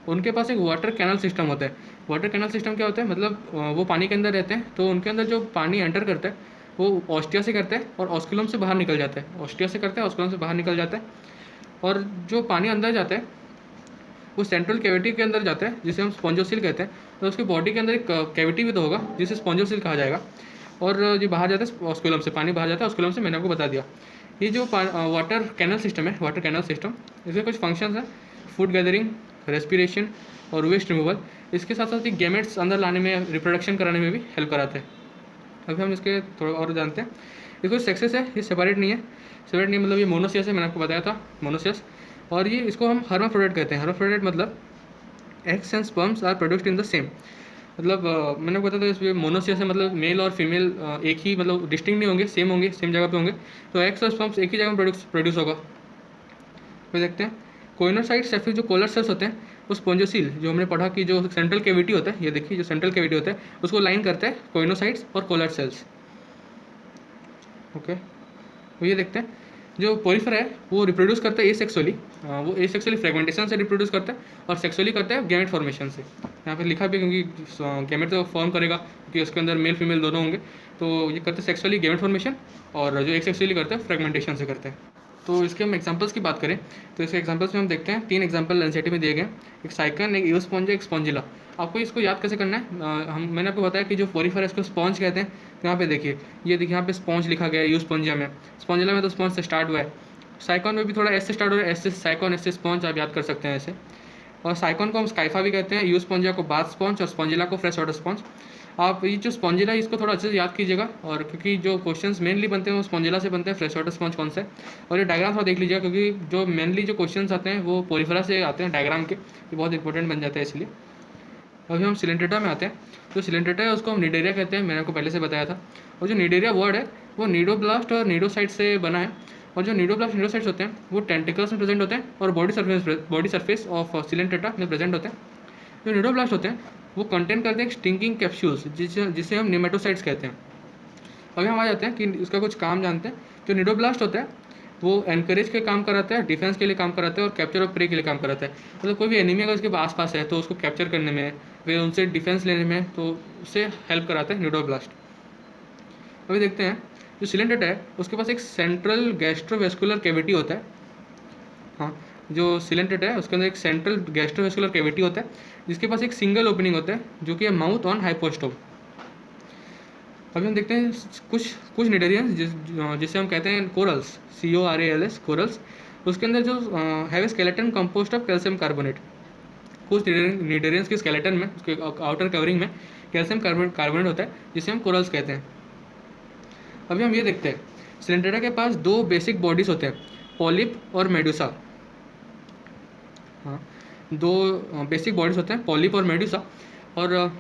उनके पास एक वाटर कैनल सिस्टम होता है। वाटर कैनल सिस्टम क्या होता है, मतलब वो पानी के अंदर रहते हैं, तो उनके अंदर जो पानी एंटर करता है वो ऑस्टिया से करता है और ऑस्कुलम से बाहर निकल जाता है। ऑस्टिया से करता है, ऑस्कुलम से बाहर निकल जाता है, और जो पानी अंदर जाता है वो सेंट्रल कैविटी के अंदर जाता है, जिसे हम स्पॉन्जोसिल कहते हैं। तो उसके बॉडी के अंदर एक कैविटी भी तो होगा जिसे स्पॉन्जोसिल कहा जाएगा, और जो बाहर जाता है ऑस्कुलम से, पानी बाहर जाता है ऑस्कुलम से, मैंने आपको बता दिया। ये जो वाटर कैनल सिस्टम है, वाटर कैनल सिस्टम, इसके कुछ फंक्शंस हैं: फूड गैदरिंग, रेस्पिरेशन और वेस्ट रिमूवल। इसके साथ साथ ही गैमेट्स अंदर लाने में, रिप्रोडक्शन कराने में भी हेल्प कराते हैं। अभी हम इसके थोड़ा और जानते हैं। ये कुछ सेक्सेस है, ये सेपरेट नहीं है मतलब ये मोनोसियस है, मैंने आपको बताया था मोनोसियस। और ये इसको हम हर्माफ्रोडाइट कहते हैं। हर्माफ्रोडाइट मतलब eggs and sperms are produced in the same. मतलब मैंने आपको बताया था इसमें मोनोसियस है, मतलब मेल और फीमेल एक ही, मतलब डिस्टिंक्ट नहीं होंगे, सेम जगह पे होंगे, तो एग्स और स्पर्म्स एक ही जगह में प्रोड्यूस होगा। फिर देखते हैं कोइनोसाइट्स या फिर जो कोलर सेल्स होते हैं वो स्पॉन्जोसिल, जो हमने पढ़ा कि जो सेंट्रल कैविटी होता है, ये देखिए जो सेंट्रल कैविटी होता है उसको लाइन करता है कोइनोसाइट्स और कोलर सेल्स। ओके, तो ये देखते हैं जो पोरीफेरा है वो रिप्रोड्यूस करता है एसेक्सुअली। वो एसेक्सुअली फ्रेगमेंटेशन से रिप्रोड्यूस करता है, और सेक्सुअली करता है गैमेट फॉर्मेशन से। यहाँ पे लिखा भी, क्योंकि गैमेट तो फॉर्म करेगा क्योंकि उसके अंदर मेल फीमेल दोनों होंगे, तो ये करते हैं सेक्सुअली गैमेट फॉर्मेशन, और जो एसेक्सुअली करते हैं फ्रेगमेंटेशन से करते हैं। तो इसके हम एग्जांपल्स की बात करें तो इसके एग्जांपल्स में हम देखते हैं 3 एग्जांपल एनसीईआरटी में दिए गए, एक साइकन, एक ईओस्पॉन्जा, एक स्पॉन्जिला। आपको इसको याद कैसे करना है, मैंने आपको बताया कि जो पोरीफेरा है इसको स्पॉन्ज कहते हैं। तो यहाँ पे देखिए, ये देखिए यहाँ पे स्पॉन्ज लिखा गया है ईओस्पॉन्जिया में, स्पॉन्जिला में तो स्पॉन्ज से स्टार्ट हुआ है। साइकॉन में भी थोड़ा एस से स्टार्ट हो रहा है, एस से साइकॉन, एस से स्पॉन्ज, आप याद कर सकते हैं ऐसे। और साइकॉन को हम स्काइफा भी कहते हैं, ईओस्पॉन्जिया को बाथ स्पॉन्ज, और स्पॉन्जिला को फ्रेश वाटर स्पॉन्ज। आप ये जो स्पॉन्जिला है इसको थोड़ा अच्छे से याद कीजिएगा, और क्योंकि जो क्वेश्चंस मेनली बनते हैं वो स्पॉन्जिला से बनते हैं, फ्रेश वाटर स्पॉन्ज कौन सा है। और ये डायग्राम थोड़ा देख लीजिएगा, क्योंकि जो मेनली जो क्वेश्चंस आते हैं वो पोरीफेरा से आते हैं डायग्राम के, ये बहुत इंपॉर्टेंट बन जाता है इसलिए। अभी हम सिलेंट्रेटा में आते हैं। जो सिलेंट्रेटा है उसको हम निडेरिया कहते हैं, मैंने आपको पहले से बताया था। और जो निडेरिया वर्ड है वो नीडोब्लास्ट और नीडोसाइट से बना है, और जो नीडोब्लास्ट नीडोसाइट्स होते हैं वो टेंटिकल्स में प्रेजेंट होते हैं, और बॉडी सरफेस ऑफ सिलेंट्रेटा में प्रेजेंट होते हैं। जो नीडोब्लास्ट होते हैं वो कंटेन करते हैं स्टिंकिंग कैप्सूल्स, जिसे हम निमेटोसाइट्स कहते हैं। अभी हम आ जाते हैं कि इसका कुछ काम जानते हैं। जो नीडोब्लास्ट होता है वो एनकरेज के काम कराता है, डिफेंस के लिए काम कराता है, और कैप्चर ऑफ प्रे के लिए काम कराता है। मतलब कोई भी एनिमी अगर उसके आसपास है तो उसको कैप्चर करने में, फिर उनसे डिफेंस लेने में, तो उससे हेल्प कराता है नीडोब्लास्ट। अभी देखते हैं जो सिलेंडेट है उसके पास एक सेंट्रल गैस्ट्रोवेस्कुलर कैविटी होता है। हाँ, जो सिलेंडेट है उसके अंदर एक सेंट्रल गैस्ट्रोवेस्कुलर कैविटी होता है जिसके पास एक सिंगल ओपनिंग होता है जो कि है माउथ ऑन हाइपोस्टोम। अभी हम देखते हैं कुछ कुछ निडेरियंस जिसे हम कहते हैं कोरल्स, CORALS कोरल्स। उसके अंदर जो have a skeleton compost of calcium carbonate. कुछ निडेरियंस के स्केलेटन में, उसके आउटर कवरिंग में कैल्शियम कार्बोनेट होता है जिसे हम कोरल्स कहते हैं। अभी हम ये देखते हैं सिलेंडेरा के पास दो बेसिक बॉडीज होते हैं, पॉलिप और मेडुसा। हाँ, दो बेसिक बॉडीज होते हैं, पॉलिप और मेडुसा। और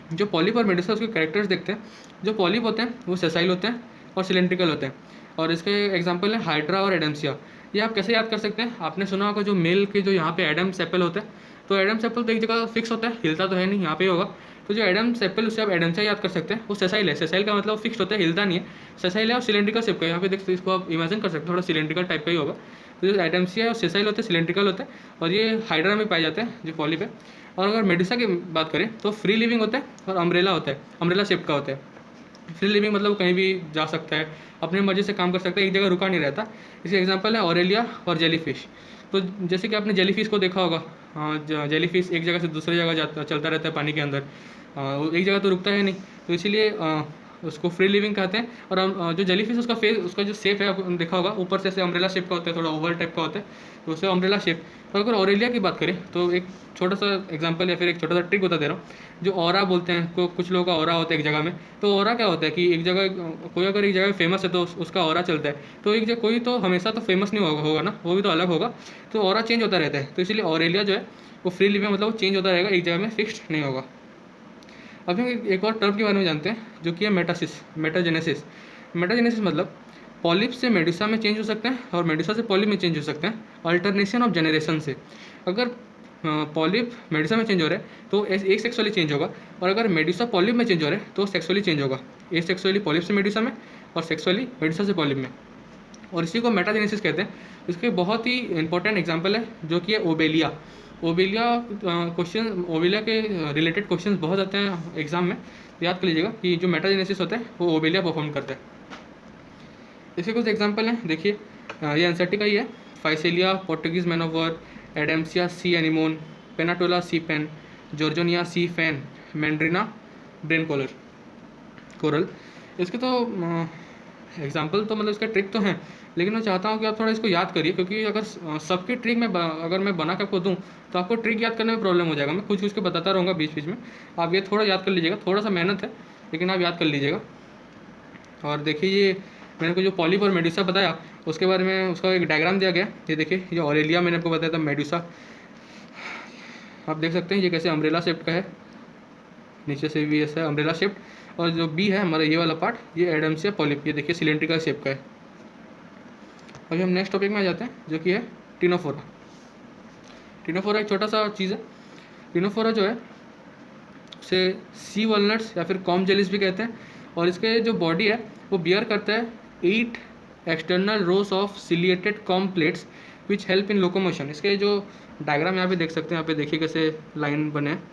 जो पॉलिप और मेडुसा उसके कैरेक्टर्स देखते हैं। जो पॉलिप होते हैं वो सेसाइल होते हैं और सिलेंड्रिकल होते हैं। और इसके एग्जांपल है हाइड्रा और एडम्सिया। ये आप कैसे याद कर सकते हैं? आपने सुना होगा जो मेल के जो यहाँ पे एडम सेपल होता है, तो एडम सेपल तो एक जगह फिक्स होता है, हिलता तो है नहीं, यहाँ पे होगा। तो जो एडम सेपल उससे आप एडम्सिया याद कर सकते हैं, वो सेसाइल है। सेसाइल का मतलब फिक्स होता है, हिलता नहीं है। सेसाइल है और सिलेंड्रिकल शेप का, यहाँ पे देखते इसको आप इमेजिन कर सकते हैं, थोड़ा सिलेंड्रिकल टाइप का ही होगा। तो जो एडम्सिया और सेसाइल होते हैं सिलेंड्रिकल होते हैं और ये हाइड्रा में पाए जाते हैं जो पॉलिप है। और अगर मेडुसा की बात करें तो फ्री लिविंग होता है और अम्ब्रेला होता है, अम्ब्रेला शेप का होता है। फ्री लिविंग मतलब कहीं भी जा सकता है, अपनी मर्जी से काम कर सकता है, एक जगह रुका नहीं रहता। इसके एग्जांपल है ऑरेलिया और जेलीफिश। तो जैसे कि आपने जेलीफिश को देखा होगा, जेलीफिश एक जगह से दूसरी जगह चलता रहता है पानी के अंदर, वो एक जगह तो रुकता है नहीं, तो इसीलिए उसको फ्री लिविंग कहते हैं। और जो जेलीफिश उसका फेस, उसका जो शेप है आपने देखा होगा, ऊपर से ऐसे अम्ब्रेला शेप का होता है, थोड़ा ओवल टाइप का होता है, तो उससे अम्ब्रेला शेप। और अगर ऑरेलिया की बात करें तो एक छोटा सा एग्जांपल या फिर एक छोटा सा ट्रिक बता दे रहा हूँ। जो ऑरा बोलते हैं, कुछ लोगों का ऑरा होता है एक जगह में। तो ऑरा क्या होता है कि एक जगह कोई अगर एक जगह फेमस है तो उसका ऑरा चलता है। तो एक जगह कोई तो हमेशा तो फेमस नहीं होगा ना, वो भी तो अलग होगा, तो ऑरा चेंज होता रहता है। तो इसलिए ऑरेलिया जो है वो फ्री लिविंग मतलब वो चेंज होता रहेगा, एक जगह में फिक्स्ड नहीं होगा। अभी हम एक और टर्म के बारे में जानते हैं जो कि है मेटाजेनेसिस। मेटाजेनेसिस मतलब पॉलिप से मेडुसा में चेंज हो सकते हैं और मेडुसा से पॉलिप में चेंज हो सकते हैं, अल्टरनेशन ऑफ जनरेशन से। अगर पॉलिप मेडुसा में चेंज हो रहा है तो एक सेक्सुअली चेंज होगा, और अगर मेडुसा पॉलिप में चेंज हो रहा है तो सेक्सुअली चेंज होगा। ए सेक्सुअली पॉलिप से मेडुसा में और सेक्सुअली मेडुसा से पॉलिप में, और इसी को मेटाजेनेसिस कहते हैं। इसके बहुत ही इंपॉर्टेंट एग्जाम्पल है जो कि है ओबेलिया। ओबेलिया के रिलेटेड क्वेश्चन बहुत आते हैं एग्जाम में, याद कर लीजिएगा कि जो मेटाजेनेसिस होता है वो ओबेलिया परफॉर्म करता है। इसके कुछ एग्जाम्पल हैं, देखिए ये एंसेटी का ही है। Physalia Portuguese man of war, Adamsia sea anemone, Pennatula sea pen, Gorgonia sea fan, Meandrina brain coral. इसके तो एग्जाम्पल तो मतलब इसका ट्रिक तो हैं, लेकिन मैं चाहता हूँ कि आप थोड़ा इसको याद करिए, क्योंकि अगर सबके ट्रिक में अगर मैं बना के आपको दूँ तो आपको ट्रिक याद करने में प्रॉब्लम हो जाएगा। मैं कुछ के बताता रहूँगा बीच बीच में, आप ये थोड़ा याद कर लीजिएगा। थोड़ा सा मेहनत है लेकिन आप याद कर लीजिएगा। और देखिए ये मैंने को जो पॉलिप और मेडुसा बताया उसके बारे में उसका एक डायग्राम दिया गया। ये देखिए, ये ऑरेलिया मैंने आपको बताया था, मेडुसा आप देख सकते हैं ये कैसे अम्ब्रेला शेप का है, नीचे से भी ऐसा अम्ब्रेला शेप। और जो बी है हमारा ये वाला पार्ट, ये एडम्सिया पॉलिप, ये देखिए सिलेंड्रिकल शेप का है। अभी हम नेक्स्ट टॉपिक में आ जाते हैं जो कि है टिनोफोरा। टिनोफोरा एक छोटा सा चीज़ है। टिनोफोरा जो है उसे सी वॉलनट्स या फिर कॉम जेलिस भी कहते हैं, और इसके जो बॉडी है वो बियर करता है 8 external rows of ciliated com plates which help in locomotion. इसके जो डायग्राम यहाँ पे देख सकते हैं, यहाँ पे देखिए कैसे लाइन बने हैं,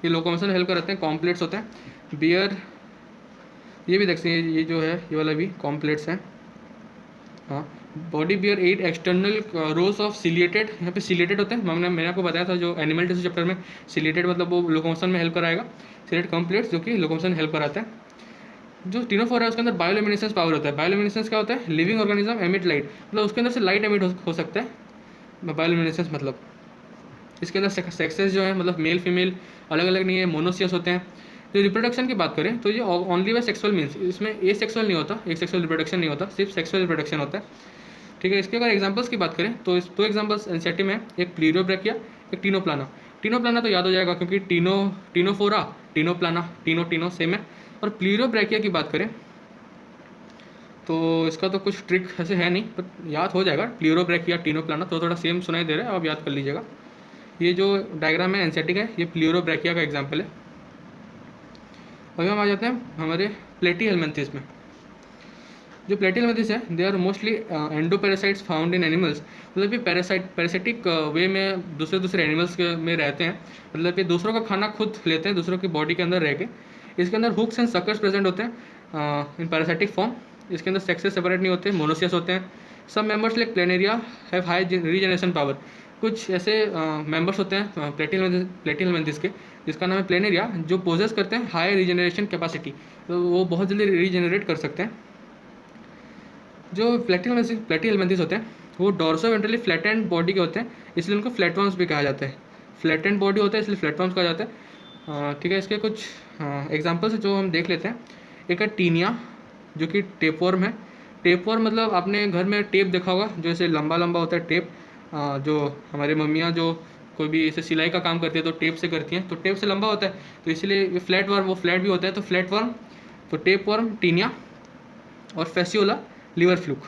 ये लोकोमोशन हेल्प करते हैं, कॉम्प्लेट्स होते हैं। बियर ये भी देख सकते हैं, ये जो है ये वाला भी कॉम्प्लेट्स हैं। हाँ, body bear 8 external rows of ciliated, यहाँ पे सिलिएटेड होते हैं। मैंने आपको बताया था जो एनिमल टिश्यू चैप्टर में, सिलिएटेड मतलब वो लोकोमोशन में हेल्प कराएगा, सिलिएटेड कॉम्प्लेट्स जो कि लोकोमोशन हेल्प कराते हैं। जो टिनोफोरा है उसके अंदर बायोल्यूमिनेसेंस पावर होता है। बायोल्यूमिनेसेंस क्या होता है? लिविंग ऑर्गेनिज्म एमिट लाइट, मतलब उसके अंदर से लाइट एमिट हो सकता है। बायोल्यूमिनेसेंस मतलब इसके अंदर सेक्सेस जो है मतलब मेल फीमेल अलग अलग नहीं है, मोनोसियस होते हैं। जो रिप्रोडक्शन की बात करें तो ये ओनली बाय सेक्सुअल मीन्स, इसमें ए सेक्सुअल नहीं होता, एक सेक्सुअल रिप्रोडक्शन नहीं होता, सिर्फ सेक्सुअल रिप्रोडक्शन होता है। ठीक है, इसके अगर एग्जांपल्स की बात करें तो इस दो एग्जांपल्स एनसीईआरटी में, एक प्लीरोब्रैकिया, एक टीनोप्लाना। टीनोप्लाना तो याद हो जाएगा क्योंकि टीनोफोरा, टीनोप्लाना, टीनो सेम है। और प्लीरोब्रैकिया की बात करें तो इसका तो कुछ ट्रिक ऐसे है नहीं, पर याद हो जाएगा। प्लीरोब्रैकिया, टीनोप्लाना तो थोड़ा सेम सुनाई दे रहा है, आप याद कर लीजिएगा। ये जो डायग्राम है एनसीईआरटी का है, ये प्लीरोब्रैकिया का एग्जाम्पल है। अभी हम आ जाते हैं हमारे प्लेटीहेल्मिन्थेस में। जो प्लेटीहेल्मिन्थेस है they are mostly endoparasites found in animals, मतलब ये पैरासिटिक वे में दूसरे एनिमल्स में रहते हैं, मतलब ये दूसरों का खाना खुद लेते हैं दूसरों की बॉडी के अंदर रह के। इसके अंदर हुक्स एंड सक्कर्स प्रेजेंट होते हैं इन पैरासिटिक फॉर्म। इसके अंदर सेक्स से सेपरेट नहीं होते, मोनोसियस होते हैं। सब members like planaria have high regeneration power. कुछ ऐसे मेंबर्स होते हैं प्लेटिनमेंथिस के, जिसका नाम है प्लेनेरिया, जो पोजेस करते हैं हाई रीजनरेशन कैपेसिटी, तो वो बहुत जल्दी रीजनरेट कर सकते हैं। जो प्लेटिनमेंथिस होते हैं वो डॉर्सो वेंट्रली फ्लैटेंड बॉडी के होते हैं, इसलिए उनको फ्लैटवर्म्स भी कहा जाता है। फ्लैटेंड बॉडी होता है इसलिए फ्लैटवर्म्स कहा जाता है। ठीक है, इसके कुछ एग्जांपल्स जो हम देख लेते हैं। एक है टीनिया, जो कि टेपवर्म है। टेपवर्म मतलब आपने घर में टेप देखा होगा, जो ऐसे लंबा लंबा होता है टेप, जो हमारे मम्मियाँ जो कोई भी ऐसे सिलाई का काम करती है तो टेप से करती हैं, तो टेप से लंबा होता है, तो इसलिए ये फ्लैट वर्म, वो फ्लैट भी होता है, तो फ्लैट वर्म, तो टेप वर्म टीनिया, और फेसियोला लीवर फ्लूक।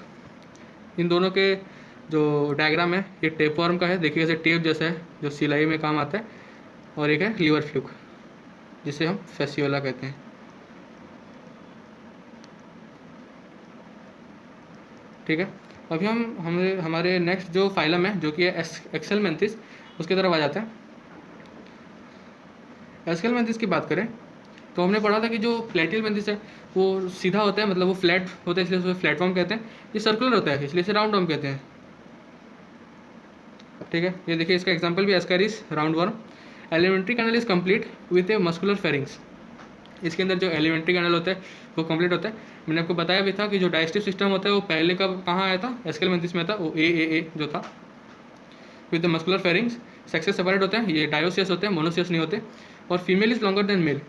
इन दोनों के जो डायग्राम है ये टेप वर्म का है, देखिए ऐसे टेप जैसा है जो सिलाई में काम आता है, और एक है लीवर फ्लूक जिसे हम फेसियोला कहते हैं। ठीक है, अभी हमारे नेक्स्ट जो फाइलम है जो कि है एक्सेलमेंथिस, उसकी तरफ आ जाते हैं। एक्सेलमेंथिस की बात करें तो हमने पढ़ा था कि जो प्लेटिलमेंथिस है वो सीधा होता है, मतलब वो फ्लैट होता है इसलिए उसे फ्लैटवर्म कहते हैं। ये सर्कुलर होता है इसलिए इसे राउंड वर्म कहते हैं। ठीक है, ये देखिए इसका एग्जांपल भी ascaris round worm. Alimentary canal is complete with a muscular pharynx. इसके अंदर जो एलिमेंट्री कैनल होता है वो कंप्लीट होता है। मैंने आपको बताया भी था कि जो डाइजेस्टिव सिस्टम होता है वो पहले कब कहाँ आया था, एस्केलमेंथिस में था, वो ए जो था with the muscular pharynx. Sexes separate होते हैं, ये डायोसियस होते हैं, मोनोसियस नहीं होते। और female is longer than male.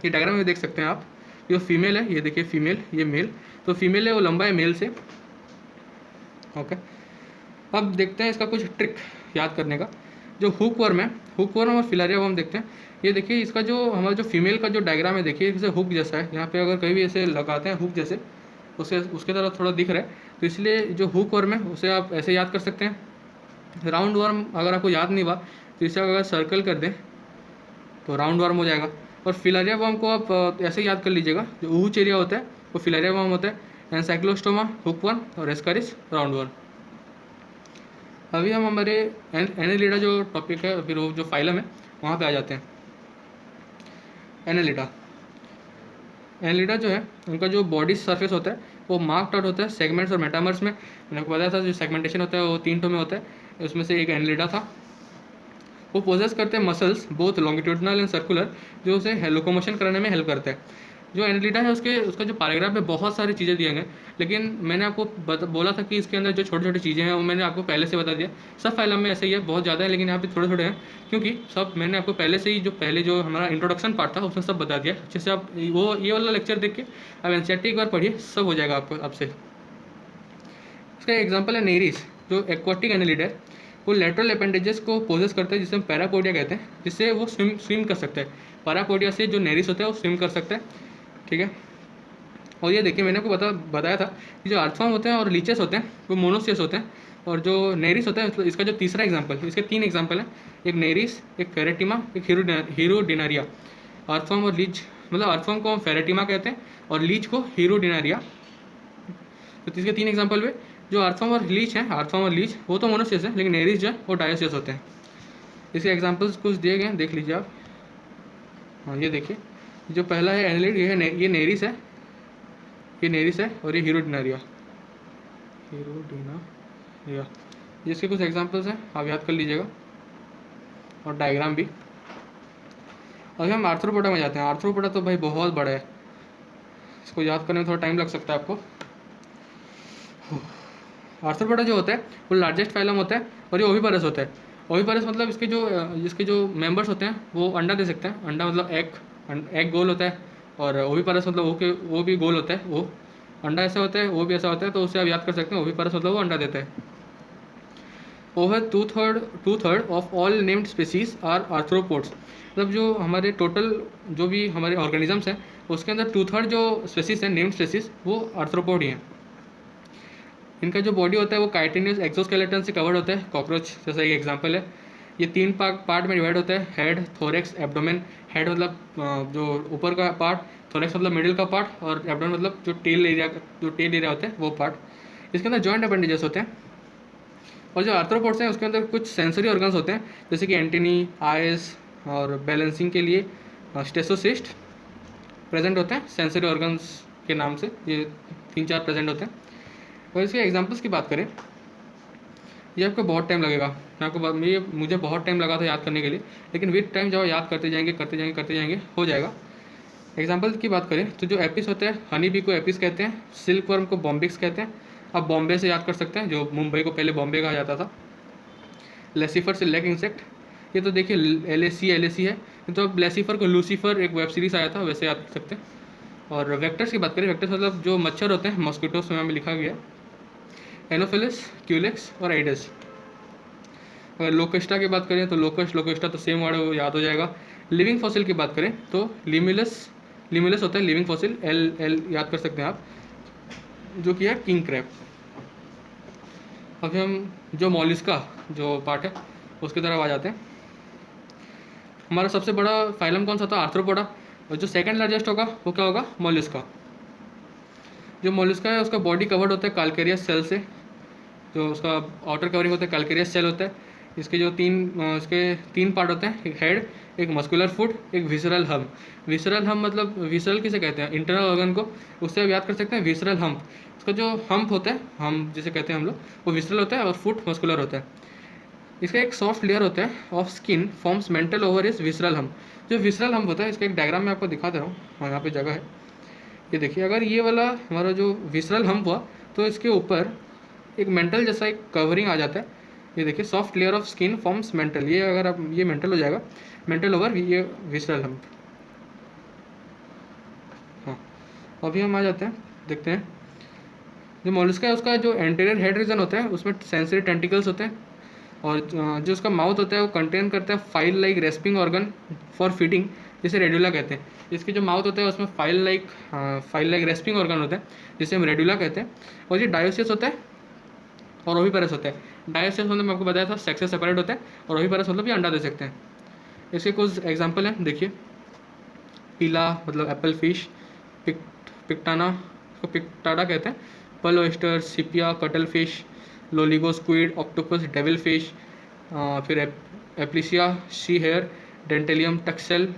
ये डायग्राम में देख सकते हैं आप, जो फीमेल है, ये देखिए फीमेल, ये मेल, तो फीमेल है वो लंबा है मेल से। ओके, अब देखते हैं इसका कुछ ट्रिक याद करने का। जो हुक वर्म है, हुक वर्म और फिलारिया वर्म देखते हैं। ये देखिए इसका जो हमारा जो फीमेल का जो डायग्राम है, देखिए जैसे हुक जैसा है, यहाँ पे अगर कहीं भी ऐसे लगाते हैं हुक जैसे, उसके तरह थोड़ा दिख रहा है, तो इसलिए जो हुक वर्म है उसे आप ऐसे याद कर सकते हैं। राउंड वर्म अगर आपको याद नहीं हुआ तो इसे अगर सर्कल कर दें तो राउंड वर्म हो जाएगा। और फिलारिया वर्म को आप ऐसे याद कर लीजिएगा, जो ऊचेरिया होता है वो फिलारिया वर्म होता है, एनसाइक्लोस्टोमा हुक वर्म, और एस्कारिस राउंड वर्म। अभी हम हमारे एनेलिडा जो टॉपिक है, फिर वो जो फाइलम है वहाँ पे आ जाते हैं। एनेलिडा जो है उनका जो बॉडी सरफेस होता है वो मार्क्ड आउट होता है सेगमेंट्स और मेटामर्स में। मैंने आपको बताया था जो सेगमेंटेशन होता है वो 3 टो में होता है, उसमें से एक एनेलिडा था। वो पोजेस करते हैं muscles both longitudinal and circular, जो उसे लोकोमोशन कराने में हेल्प करते हैं। जो एनेलिडा है उसका जो पैराग्राफ में बहुत सारी चीज़ें दिए गए, लेकिन मैंने आपको बोला था कि इसके अंदर जो छोटी छोटी चीज़ें हैं वो मैंने आपको पहले से बता दिया। सब फाइलम में ऐसे ही है, बहुत ज़्यादा है, लेकिन यहाँ पे थोड़े थोड़े हैं, क्योंकि सब मैंने आपको पहले से ही जो हमारा इंट्रोडक्शन पार्ट था उसमें सब बता दिया। अच्छे से आप वो ये वाला लेक्चर देख के अब एनसीईआरटी एक बार पढ़िए, सब हो जाएगा आपको आपसे। इसका एग्जाम्पल है नेरिस, जो एक्वाटिक एनेलिडा है। वो लेटरल अपेंडेजेस को पोजेस करते हैं, जिसे हम पैरापोडिया कहते हैं, जिससे वो स्विम कर सकते हैं। पैरापोडिया से जो नेरिस होता है वो स्विम कर सकते हैं। ठीक है, और ये देखिए मैंने आपको बताया था कि जो अर्थवर्म होते हैं और लीचेस होते हैं वो मोनोसियस होते हैं, और जो नेरिस होता है, मतलब इसका जो तीसरा एग्जांपल, इसके 3 एग्जांपल हैं, एक नेरिस, एक फेरेटिमा, एक हीरोडिनारिया। अर्थवर्म और लीच, मतलब अर्थवर्म को हम फेरेटिमा कहते हैं और लीच को हीरोडिनारिया। तो इसके 3 एग्जाम्पल हुए। जो अर्थवर्म और लीच हैं, अर्थवर्म और लीच वो तो मोनोसियस है, लेकिन नेरिस जो है वो डायोसियस होते हैं। इसके एग्जाम्पल्स कुछ दिए गए हैं, देख लीजिए आप। हाँ, ये देखिए जो पहला है एनेलिड, ये नेरिस है, ये नेरिस है, और ये हीरोडिनारिया। ये इसके कुछ एग्जांपल्स हैं, आप याद कर लीजिएगा, और डायग्राम भी। अभी हम आर्थ्रोपोडा में जाते हैं। आर्थ्रोपोडा तो भाई बहुत बड़ा है, इसको याद करने में थोड़ा टाइम लग सकता है आपको। आर्थ्रोपोडा जो होता है वो लार्जेस्ट फाइलम होता है, और ये ओविपारस होता है। ओविपारस मतलब इसके जो मेंबर्स होते हैं वो अंडा दे सकते हैं। अंडा मतलब एग गोल होता है, और ओविपारस मतलब वो भी गोल होता है। वो अंडा ऐसा होता है, वो भी ऐसा होता है, तो उससे आप याद कर सकते हैं ओविपारस मतलब वो अंडा देता है। Over two third of all named species are arthropods. मतलब जो हमारे टोटल जो भी हमारे ऑर्गेनिजम्स हैं उसके अंदर 2/3 जो स्पीसीज हैं, नेम्ड स्पीसीज, वो आर्थ्रोपोड ही हैं। इनका जो बॉडी होता है वो काइटिनियस एक्सोस्केलेटन से कवर्ड होता है, कॉकरोच जैसा एक एग्जांपल है। ये 3 पार्ट में डिवाइड होता है, हेड, थोरेक्स, एब्डोमेन। हेड मतलब जो ऊपर का पार्ट, थोरेक्स मतलब मिडिल का पार्ट, और एब्डोमेन मतलब जो टेल एरिया होता है वो पार्ट। इसके अंदर जॉइंट अपेंडेजेस होते हैं। और जो आर्थ्रोपोड्स हैं उसके अंदर कुछ सेंसरी ऑर्गन्स होते हैं, जैसे कि एंटीनी, आइज, और बैलेंसिंग के लिए स्टेसोसिस्ट, प्रेजेंट होते हैं सेंसरी ऑर्गन्स के नाम से, ये 3-4 प्रेजेंट होते हैं। और इसके एग्जांपल्स की बात करें, ये आपको बहुत टाइम लगेगा, मैं आपको मुझे बहुत टाइम लगा था याद करने के लिए, लेकिन विद टाइम जब याद करते जाएंगे हो जाएगा। एग्जांपल की बात करें तो जो एपिस होते हैं, हनी बी को एपिस कहते हैं, सिल्क वर्म को बॉम्बिक्स कहते हैं। आप बॉम्बे से याद कर सकते हैं, जो मुंबई को पहले बॉम्बे कहा जाता था। लेसिफर से लेग इंसेक्ट, ये तो देखिए LAC है, तो अब लेसिफर को लूसीफर एक वेब सीरीज़ आया था वैसे याद कर सकते हैं। और वेक्टर्स की बात करें, वेक्टर्स मतलब जो मच्छर होते हैं, मॉस्किटोस में लिखा गया है, एनोफिलिस, क्यूलेक्स और एडिस। अगर लोकेस्टा की बात करें तो लोकेस्टा तो सेम वर्ड है, याद हो जाएगा। लिविंग फॉसिल की बात करें तो लिमुलस होता है लिविंग फॉसिल, L याद कर सकते हैं आप, जो कि है किंग क्रैब। अभी हम जो मॉलिस्का जो पार्ट है उसकी तरफ आ जाते हैं। हमारा सबसे बड़ा फाइलम कौन सा था? आर्थ्रोपोडा। और जो सेकंड लार्जेस्ट होगा वो क्या होगा? मॉलिस्का। जो मॉलिस्का है उसका बॉडी कवर्ड होता है कैल्केरियस सेल से, जो उसका आउटर कवरिंग होता है कैल्केरियस सेल होता है। इसके जो इसके तीन पार्ट होते हैं, एक हेड, एक मस्कुलर फुट, एक विसरल हम्प। विसरल हम्प मतलब विसरल किसे कहते हैं? इंटरनल ऑर्गन को, उससे आप याद कर सकते हैं विसरल हम्प। उसका जो हम्प होता है, हम जिसे कहते हैं हम लोग, वो विसरल होता है और फुट मस्कुलर होता है। इसका एक सॉफ्ट लेयर होता है of skin forms mental over is visceral hump. जो विसरल हम्प होता है, इसका एक डायग्राम मैं आपको दिखा दे रहा हूँ, हाँ यहाँ पे जगह है, ये देखिए। अगर ये वाला हमारा जो विसरल हम्प हुआ तो इसके ऊपर एक मेंटल जैसा एक कवरिंग आ जाता है, ये देखिए, soft layer of skin forms mental. ये अगर आप ये मेंटल हो जाएगा, मेंटल ओवर ये विसरल हम्प। हाँ, अभी हम आ जाते हैं, देखते हैं जो मॉलस्का है उसका जो एंटीरियर हेड रीजन होता है उसमें सेंसरी टेंटिकल्स होते हैं, और जो उसका माउथ होता है वो कंटेन करता है file like respiring organ for feeding, जिसे रेडुला कहते हैं। इसके जो माउथ होता है उसमें फाइल लाइक रेस्पिंग ऑर्गन होता है, जिसे हम रेडुला कहते हैं। और ये डायोसिस होता है और ओविपेरस होता है। डायोसिस मतलब मैं आपको बताया था सेक्स से सेपरेट होता है, और ओविपेरस मतलब ये अंडा दे सकते हैं। इसके कुछ एग्जाम्पल हैं, देखिए, पीला मतलब एप्पल फिश, पिक्टाना उसको पिक्टाडा कहते हैं, Perl oyster, sepia, cuttle fish, loligo squid, octopus, devil fish, फिर aplysia, sea hare, dentalium, tusk shell,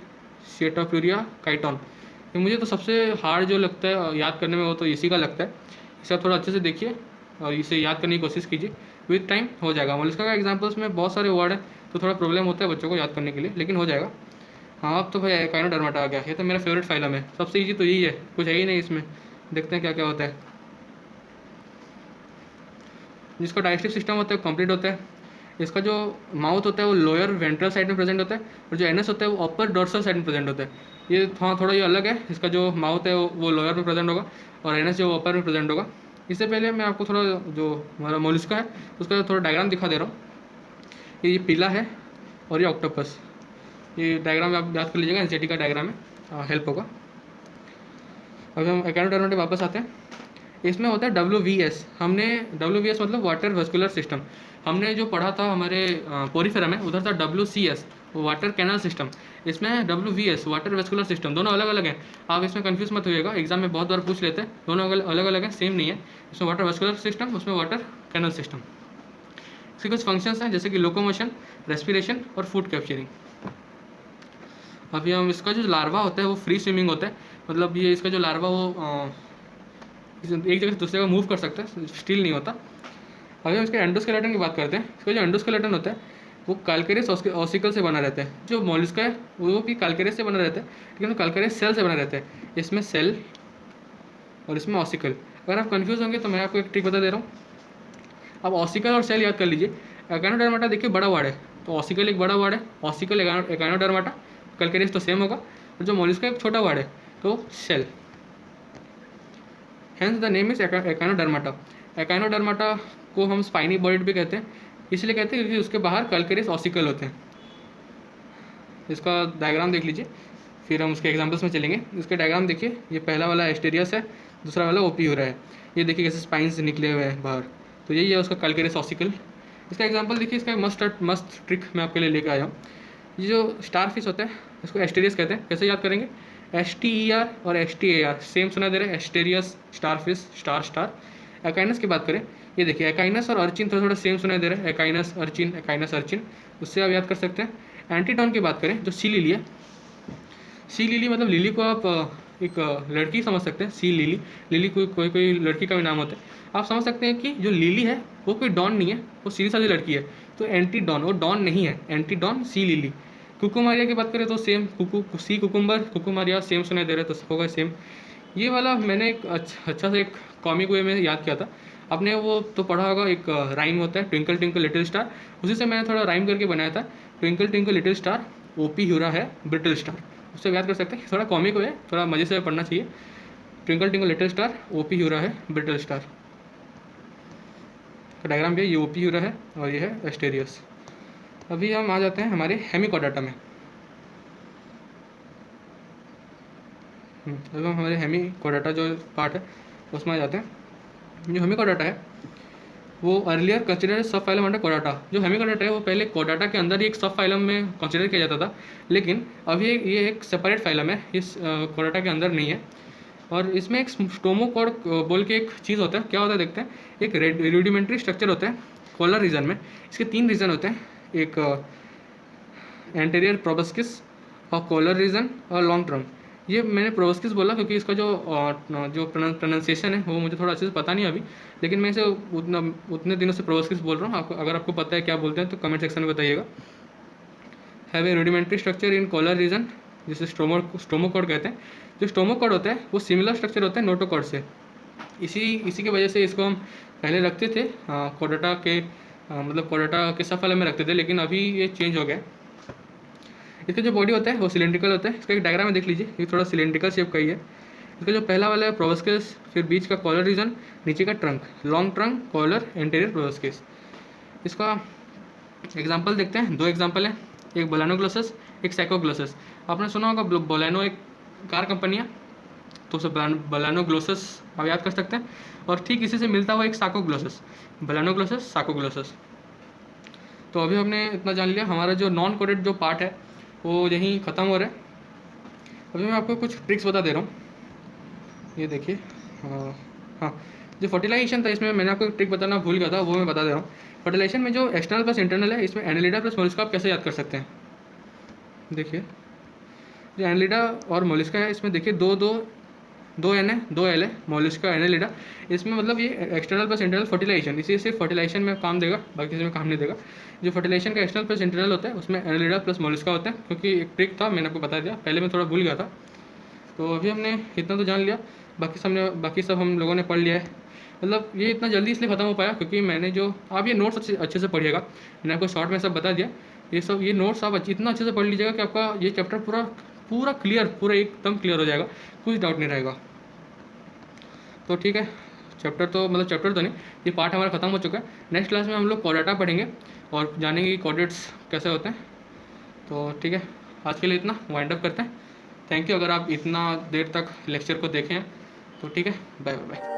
chaetopleura, chiton. ये मुझे तो सबसे हार्ड जो लगता है याद करने में वो तो इसी का लगता है। इसे आप थोड़ा अच्छे से देखिए और इसे याद करने की कोशिश कीजिए, विद टाइम हो जाएगा। मोलस्का का एग्जाम्पल्स में बहुत सारे वर्ड है तो थोड़ा प्रॉब्लम होता है बच्चों को याद करने के लिए, लेकिन हो जाएगा। हाँ, अब तो भाई एकाइनोडर्माटा आ गया, ये तो मेरा फेवरेट फाइलम है, सबसे ईजी तो यही है, कुछ है ही नहीं इसमें। देखते हैं क्या क्या होता है। जिसका डाइजेस्टिव सिस्टम होता है कंप्लीट होता है। इसका जो माउथ होता है वो लोअर वेंट्रल साइड में प्रेजेंट होता है, और जो एनस होता है वो अपर डोर्सल साइड में प्रेजेंट होता है। ये थोड़ा ये अलग है, इसका जो माउथ है वो लोअर में प्रेजेंट होगा और एनस जो अपर में प्रेजेंट होगा। इससे पहले मैं आपको थोड़ा जो हमारा मोलस्का है उसका थोड़ा डायग्राम दिखा दे रहा हूँ। ये पीला है और ये ऑक्टोपस, ये डायग्राम आप याद कर लीजिएगा, एनसीईआरटी का डायग्राम है, हेल्प होगा। अभी हम एकाइनोडर्माटा वापस आते हैं। इसमें होता है WVS। हमने WVS मतलब वाटर वेस्कुलर सिस्टम, हमने जो पढ़ा था हमारे पोरीफेरा में, उधर था WCS वाटर कैनल सिस्टम। इसमें WVS वाटर वेस्कुलर सिस्टम, दोनों अलग अलग हैं। आप इसमें कंफ्यूज मत होइएगा, एग्जाम में बहुत बार पूछ लेते हैं, दोनों अलग अलग हैं, सेम नहीं है। इसमें वाटर वेस्कुलर सिस्टम, उसमें वाटर कैनल सिस्टम। इसके कुछ फंक्शंस हैं जैसे कि लोकोमोशन, रेस्पिरेशन और फूड कैप्चरिंग। अभी हम इसका जो लार्वा होता है वो फ्री स्विमिंग होता है, मतलब ये इसका जो लार्वा वो एक जगह से दूसरी जगह मूव कर सकता है, स्टिल नहीं होता। अगर हम इसके एंडोस्केलेटन की बात करते हैं, इसका जो एंडोस्केलेटन होता है वो कैल्केरियस ऑसिकल से बना रहता है। जो मॉलस्का है वो भी कैल्केरियस से बना रहता है, लेकिन वो कैल्केरियस सेल से बना रहता है। इसमें सेल और इसमें ऑसिकल। अगर आप कंफ्यूज होंगे तो मैं आपको एक ट्रिक बता दे रहा हूँ, आप ऑसिकल और सेल याद कर लीजिए। एकाइनोडर्माटा देखिए बड़ा वर्ड है, तो ऑसिकल एक बड़ा वर्ड है, ऑसिकल एकाइनोडर्माटा, कैल्केरियस तो सेम होगा। और जो मॉलस्का एक छोटा वर्ड है तो shell, hence the name is echinodermata. Echinodermata को हम स्पाइनी बॉडीड भी कहते हैं, इसलिए कहते हैं क्योंकि उसके बाहर कैल्केरियस ऑसिकल होते हैं। इसका डायग्राम देख लीजिए, फिर हम उसके एग्जांपल्स में चलेंगे। इसका डायग्राम देखिए, ये पहला वाला एस्टेरियस है, दूसरा वाला ओपियूरा है। ये देखिए कैसे स्पाइन्स निकले हुए हैं बाहर, तो यही है उसका कैल्केरियस ऑसिकल। इसका एग्जाम्पल देखिए, इसका मस्त ट्रिक मैं आपके लिए लेकर आया हूँ। ये जो स्टार फिश होता है इसको एस्टेरियस कहते हैं। कैसे याद करेंगे? STER और STAR सेम सुना दे रहे हैं, Asterias, star fish, star. Echinus की बात करें, ये देखिए एकाइनस और अर्चिन थोड़ा सेम सुनाई दे रहा है, एकाइनस अर्चिन, उससे आप याद कर सकते हैं। एंटीटोन की बात करें, जो सी लिली है, सी लिली मतलब लिली को आप एक लड़की समझ सकते हैं, सी लिली। लिली कोई लड़की का भी नाम होता है। आप समझ सकते हैं कि जो लिली है वो कोई डॉन नहीं है, वो सीधी सादी लड़की है। तो एंटी डॉन, वो डॉन नहीं है, एंटी डॉन सी लिली। कुकुमारिया की बात करें तो सेम, सी कुकुम्बर कुकुमारिया सेम सुनाई दे रहा है, तो होगा सेम। ये वाला मैंने एक अच्छा से एक कॉमिक वे में याद किया था। आपने वो तो पढ़ा होगा, एक राइम होता है ट्विंकल ट्विंकल लिटिल स्टार, उसी से मैंने थोड़ा राइम करके बनाया था। Twinkle twinkle little star, Ophiura है ब्रिटल स्टार, उससे याद कर सकते हैं। थोड़ा कॉमिक वे, थोड़ा मज़े से पढ़ना चाहिए। Twinkle twinkle little star, Ophiura है ब्रिटल स्टार। डायग्राम भी ये ओपी ह्यूरा है और ये है एस्टेरियस। अभी हम आ जाते हैं हमारे हेमिकोडाटा में। अब हम हमारे हेमिकोडाटा जो पार्ट है उसमें आ जाते हैं। जो हेमिकोडाटा है वो अर्लियर कंसिडर सब फाइलम अंडर कोडाटा। जो हेमिकोडाटा है वो पहले कोडाटा के अंदर ही एक सब फाइलम में कंसिडर किया जाता था, लेकिन अभी ये एक सेपरेट फाइलम है, इस कोडाटा के अंदर नहीं है। और इसमें एक स्टोमोकोड बोल के एक चीज़ होता है। क्या होता है देखते हैं। एक रूडिमेंट्री स्ट्रक्चर होता है कॉलर रीजन में। इसके 3 रीजन होते हैं, एक एंटीरियर प्रोबस्किस और कॉलर रीजन और लॉन्ग टर्म। ये मैंने प्रोबस्किस बोला क्योंकि इसका जो प्रोनाउंसिएशन है वो मुझे थोड़ा अच्छे से पता नहीं अभी, लेकिन मैं इसे उतने दिनों से प्रोबस्किस बोल रहा हूँ। आपको अगर आपको पता है क्या बोलते हैं तो कमेंट सेक्शन में बताइएगा। Have a rudimentary structure in collar region, जिसे स्टोमोकोड कहते हैं। जो स्टोमोकोड होता है वो सिमिलर स्ट्रक्चर होता है नोटोकोड से। इसी की वजह से इसको हम पहले रखते थे कोडाटा के मतलब कोडाटा के सब फाइलम में रखते थे, लेकिन अभी ये चेंज हो गया। इसका जो बॉडी होता है वो सिलेंड्रिकल होता है। इसका एक डायग्राम में देख लीजिए, ये थोड़ा सिलेंड्रिकल शेप का ही है। इसका जो पहला वाला है प्रोबस्किस, फिर बीच का कॉलर रीजन, नीचे का trunk, long trunk, collar, anterior proboscis. इसका एग्जाम्पल देखते हैं। 2 एग्जाम्पल हैं, एक बोलानोग्लोसस, एक सैकोग्लोसस। आपने सुना होगा बोलेनो एक कार कंपनी है, तो उसे बोलानोग्लोसस आप याद कर सकते हैं। और ठीक इसी से मिलता हुआ एक साकोग्लोसस, बोलानोग्लोसस, साकोग्लोसस। तो अभी हमने इतना जान लिया। हमारा जो नॉन कोडेड जो पार्ट है वो यहीं ख़त्म हो रहा है। अभी मैं आपको कुछ ट्रिक्स बता दे रहा हूँ। ये देखिए, हाँ, जो फर्टिलाइजेशन था इसमें मैंने आपको एक ट्रिक बताना भूल गया था, वो मैं बता दे रहा हूँ। फर्टिलाइजेशन में जो एक्सटर्नल प्लस इंटरनल है, इसमें एनालिडा प्लस मोलिस्का आप कैसे याद कर सकते हैं। देखिए, जो एनालिडा और मोलिस्का है इसमें देखिए दो एन है, 2 एल है, मोलिस्का एनालिडा। इसमें मतलब ये एक्सटर्नल प्लस इंटरनल फर्टिलाइजेशन, इसी सिर्फ फर्टिलाइजेशन में काम देगा, बाकी किसी में काम नहीं देगा। जो फर्टिलाइजेशन का एक्सटर्नल प्लस इंटरनल होता है उसमें एनालिडा प्लस मोलिस्का होता है, क्योंकि एक ट्रिक था मैंने आपको बता दिया, पहले मैं थोड़ा भूल गया था। तो अभी हमने इतना तो जान लिया, बाकी सब हम लोगों ने पढ़ लिया है। मतलब ये इतना जल्दी इसलिए ख़त्म हो पाया क्योंकि मैंने जो आप ये नोट्स अच्छे से पढ़िएगा, मैंने आपको शॉर्ट में सब बता दिया। ये नोट्स आप इतना अच्छे से पढ़ लीजिएगा कि आपका ये चैप्टर पूरा क्लियर, पूरा एकदम क्लियर हो जाएगा, कुछ डाउट नहीं रहेगा। तो ठीक है, चैप्टर तो नहीं, ये पार्ट हमारा ख़त्म हो चुका है। नेक्स्ट क्लास में हम लोग कोडाटा पढ़ेंगे और जानेंगे कि कोडेट्स कैसे होते हैं। तो ठीक है, आज के लिए इतना, वाइंड अप करते हैं। थैंक यू अगर आप इतना देर तक लेक्चर को देखें हैं तो ठीक है, बाय बाय।